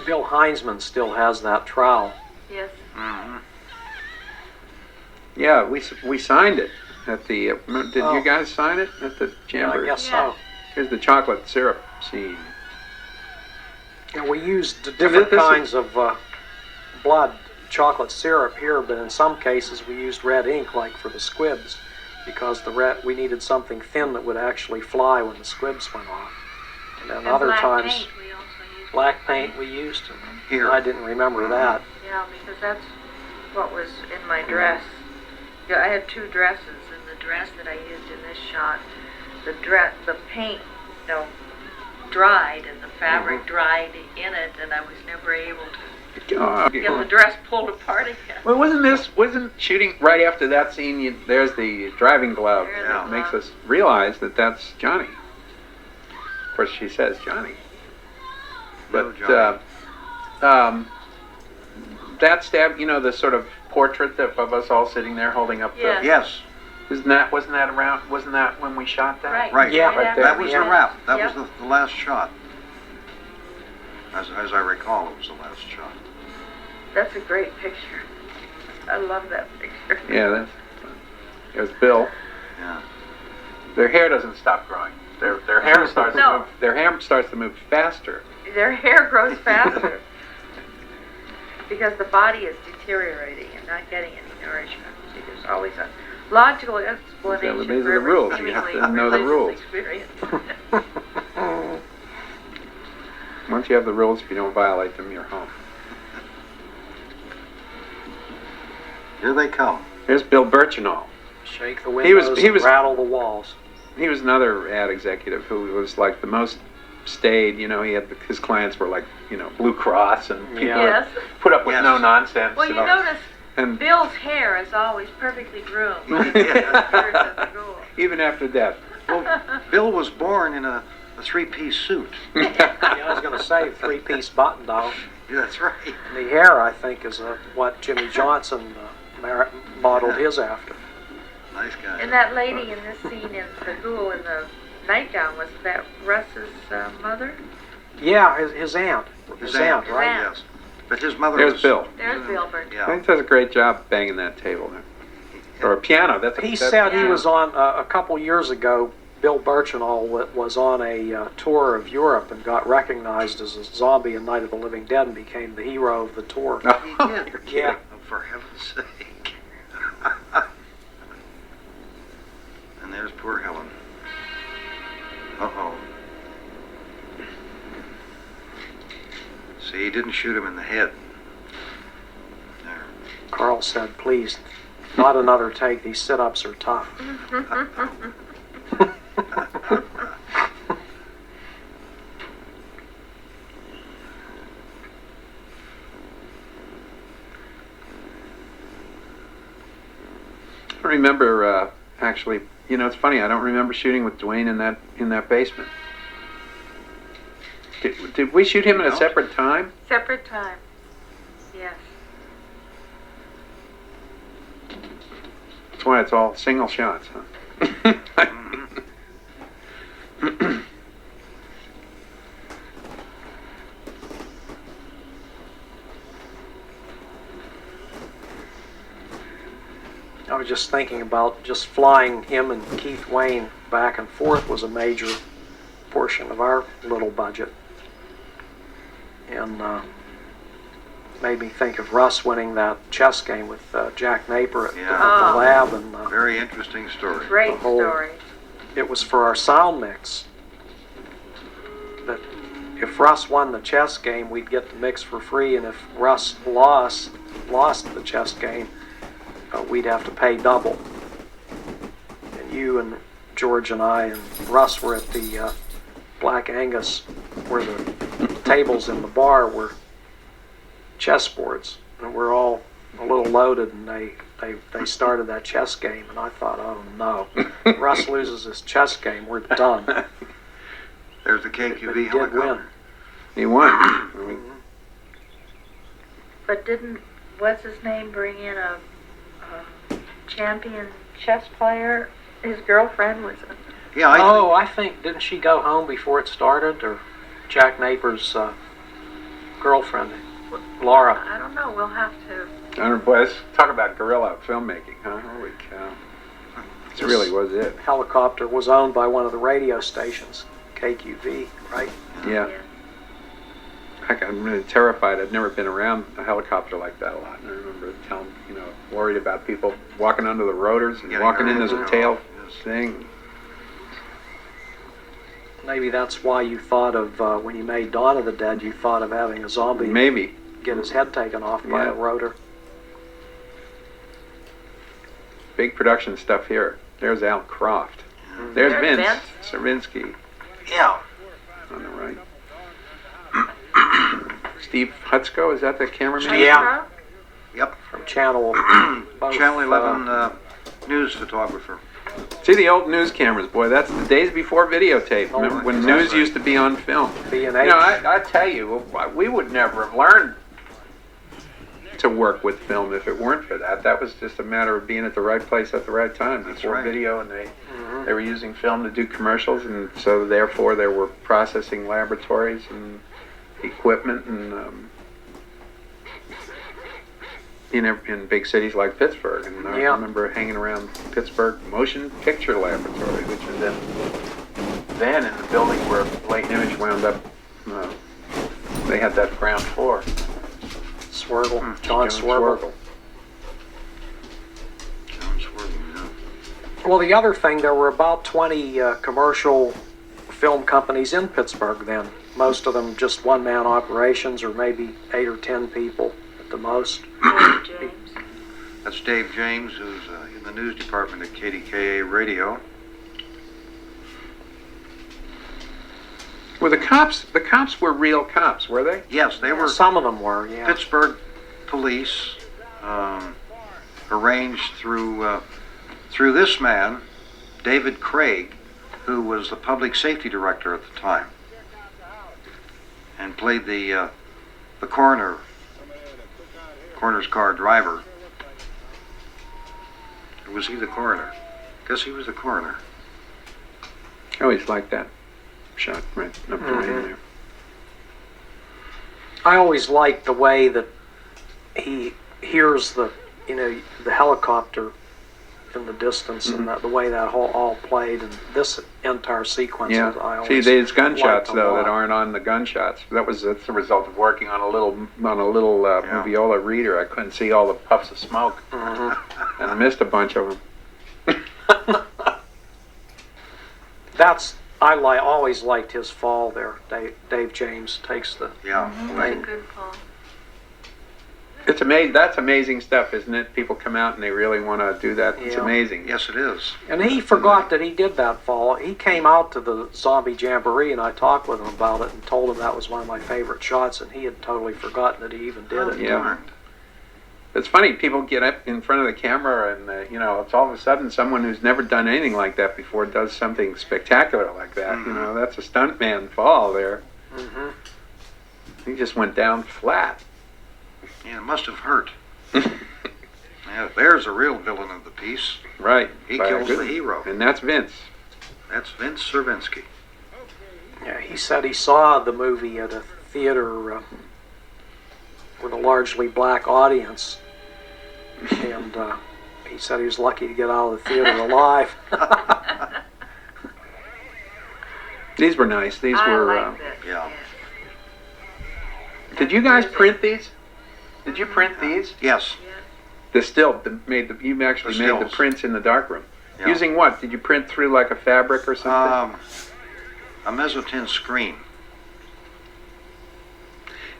Bill Heinzman still has that trowel. Yes. Mhm. Yeah, we signed it at the. Did Oh. you guys sign it at the I chamber? guess Yeah. so. Here's the chocolate syrup scene. Yeah, we used different This is- kinds of blood chocolate syrup here, but in some cases we used red ink, like for the squibs, because we needed something thin that would actually fly when the squibs went off. And then And other black times, paint we also used. black paint we used. Here. I didn't remember that. Yeah, because that's what was in my dress. Yeah, I had two dresses, and the dress that I used in this shot, the paint, dried, and the fabric dried in it, and I was never able to Oh, get the dress pulled apart again. well, wasn't shooting right after that scene? There's the driving glove. There's That the makes glove. us realize that that's Johnny. Of course, she says Johnny. No, But Johnny. that stab, the sort of portrait of us all sitting there holding up Yeah. Yes, wasn't that when we shot that? Right. right. Yeah, right after there. That was we the did. wrap. That Yep. was the last shot. As I recall, it was the last shot. That's a great picture. I love that picture. Yeah, there's Bill. Yeah. Their hair doesn't stop growing. Their hair starts to No. move. Their hair starts to move faster. Their hair grows faster because the body is deteriorating and not getting any nourishment. See, there's always a logical explanation These are for the every rules. You have to seemingly know the religious rules. experience. Once you have the rules, if you don't violate them, you're home. Here they come. Here's Bill Birchinall. Shake the He was- windows he and was- rattle the walls. He was another ad executive who was like the most staid. He had his clients were like Blue Cross and people Yeah. Yes. that put up with Yes. no nonsense. Well, you all. notice And Bill's hair is always perfectly groomed. even after death. Well, Bill was born in a three-piece suit. Yeah, I was going to say three-piece button down. Yeah, that's right. The hair, I think, is what Jimmy Johnson modeled his after. Nice guy. And that lady in this scene in the ghoul in the nightgown, was that Russ's mother? Yeah, his aunt. His aunt, His right? aunt. Yes. But his mother There's was... Bill. There's Bilbert. He Yeah. does a great job banging that table there. Or a piano. He said he Yeah. was on, a couple years ago, Bill Birchinall was on a tour of Europe and got recognized as a zombie in Night of the Living Dead and became the hero of the tour. He did. You're kidding. Yeah. Oh, for heaven's sake. And there's poor Helen. Uh-oh. See, he didn't shoot him in the head. There. Karl said, please, not another take. These sit-ups are tough. I remember actually. It's funny. I don't remember shooting with Dwayne in that basement. Did we shoot him at a No. separate time? Separate time. Yes. That's why it's all single shots, huh? I was just thinking about just flying him and Keith Wayne back and forth was a major portion of our little budget. And made me think of Russ winning that chess game with Jack Napier at Yeah. the lab. And Very interesting story. Great The whole- story. it was for our sound mix. That if Russ won the chess game, we'd get the mix for free, and if Russ lost the chess game, we'd have to pay double. And you and George and I and Russ were at the Black Angus, where the tables in the bar were chessboards, and we're all a little loaded, and they started that chess game, and I thought, oh no, Russ loses his chess game, we're done. There's the But he KQV did helicopter. win. He won. But didn't, what's his name, bring in a champion chess player? His girlfriend was a... Yeah, I think, didn't she go home before it started, or Jack Naper's girlfriend, Laura? I don't know, we'll have to... I don't know, boy, let's talk about guerrilla filmmaking, huh? Holy cow. This really was it. Helicopter was owned by one of the radio stations, KQV, right? Yeah. Heck, I'm really terrified. I'd never been around a helicopter like that a lot. And I remember telling, worried about people walking under the rotors and Getting walking hurt. into the tail Yes. thing. Maybe that's why you thought of, when you made Dawn of the Dead, you thought of having a zombie Maybe. get his head taken off by Yeah. a rotor. Big production stuff here. There's Al Croft. There's There's Vince Sierpinski Yeah. on the right. Steve Hutsko, is that the cameraman? Yeah. Yep. From Channel both, Channel 11 news photographer. See the old news cameras, boy. That's the days before videotape. Oh, Remember when exactly. news used to be on film? B&H. I tell you, we would never have learned to work with film if it weren't for that. That was just a matter of being at the right place at the right time That's before right. video, and they were using film to do commercials, and so therefore there were processing laboratories and equipment, and in big cities like Pittsburgh. And I Yeah. remember hanging around Pittsburgh Motion Picture Laboratory, which was then in the building where Late Image wound up. They had that ground floor. Swirgle, Hmm. John Swirgle. John Swerve, yeah. Well, the other thing, there were about 20 commercial film companies in Pittsburgh then. Most of them just one-man operations, or maybe 8 or 10 people at the most. Dave James. That's Dave James, who's in the news department at KDKA Radio. Were the cops were real cops, were they? Yes, they were. Some of them were, yeah. Pittsburgh police arranged through this man, David Craig, who was the public safety director at the time, and played the coroner's car driver. Or was he the coroner? Guess he was the coroner. I always liked that shot right up the lane there. I always liked the way that he hears the helicopter in the distance, and the way that all played, and this entire sequence. I Yeah. always See, there's gunshots liked a though lot. that aren't on the gunshots. That's the result of working on a little moviola reader. I couldn't see all the puffs of smoke, and I missed a bunch of them. Always liked his fall there. Dave James takes the. Yeah. That's a good call. It's amazing. That's amazing stuff, isn't it? People come out and they really want to do that. It's Yeah. amazing. Yes, it is. And he forgot that he did that fall. He came out to the Zombie Jamboree, and I talked with him about it and told him that was one of my favorite shots, and he had totally forgotten that he even did it. Yeah. Darned. It's funny, people get up in front of the camera and, it's all of a sudden someone who's never done anything like that before does something spectacular like that. Mhm. That's a stuntman fall there. Mm-hmm. He just went down flat. Yeah, it must have hurt. Yeah, there's a real villain of the piece. Right. He By a kills good- the hero. And that's Vince. That's Vince Sierpinski. Yeah, he said he saw the movie at a theater with a largely black audience, and he said he was lucky to get out of the theater alive. These were nice. These I were. liked it. yeah. Did you guys print these? Did you print these? Yes. You actually The made the stills. prints in the darkroom. Yeah. Using what? Did you print through like a fabric or something? A mezzotint screen.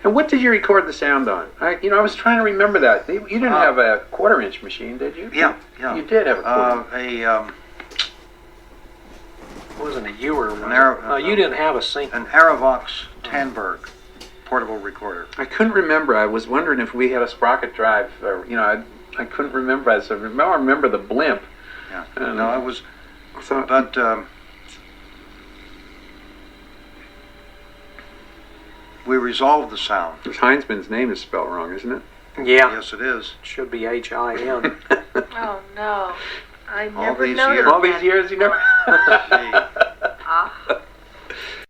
And what did you record the sound on? I was trying to remember that. You didn't have a quarter-inch machine, did you? Yeah. You did have a quarter. Wasn't it you or was An it? Arrow- You didn't have a sync. An Aerovox Tandberg portable recorder. I couldn't remember. I was wondering if we had a sprocket drive. Or, I couldn't remember. I remember the blimp. Yeah. And, No, it was. So, But we resolved the sound. Heinzman's name is spelled wrong, isn't it? Yeah, Yes, it is. should be H-I-N. Oh no, I All never these noticed years. All that. these years, you never. Gee.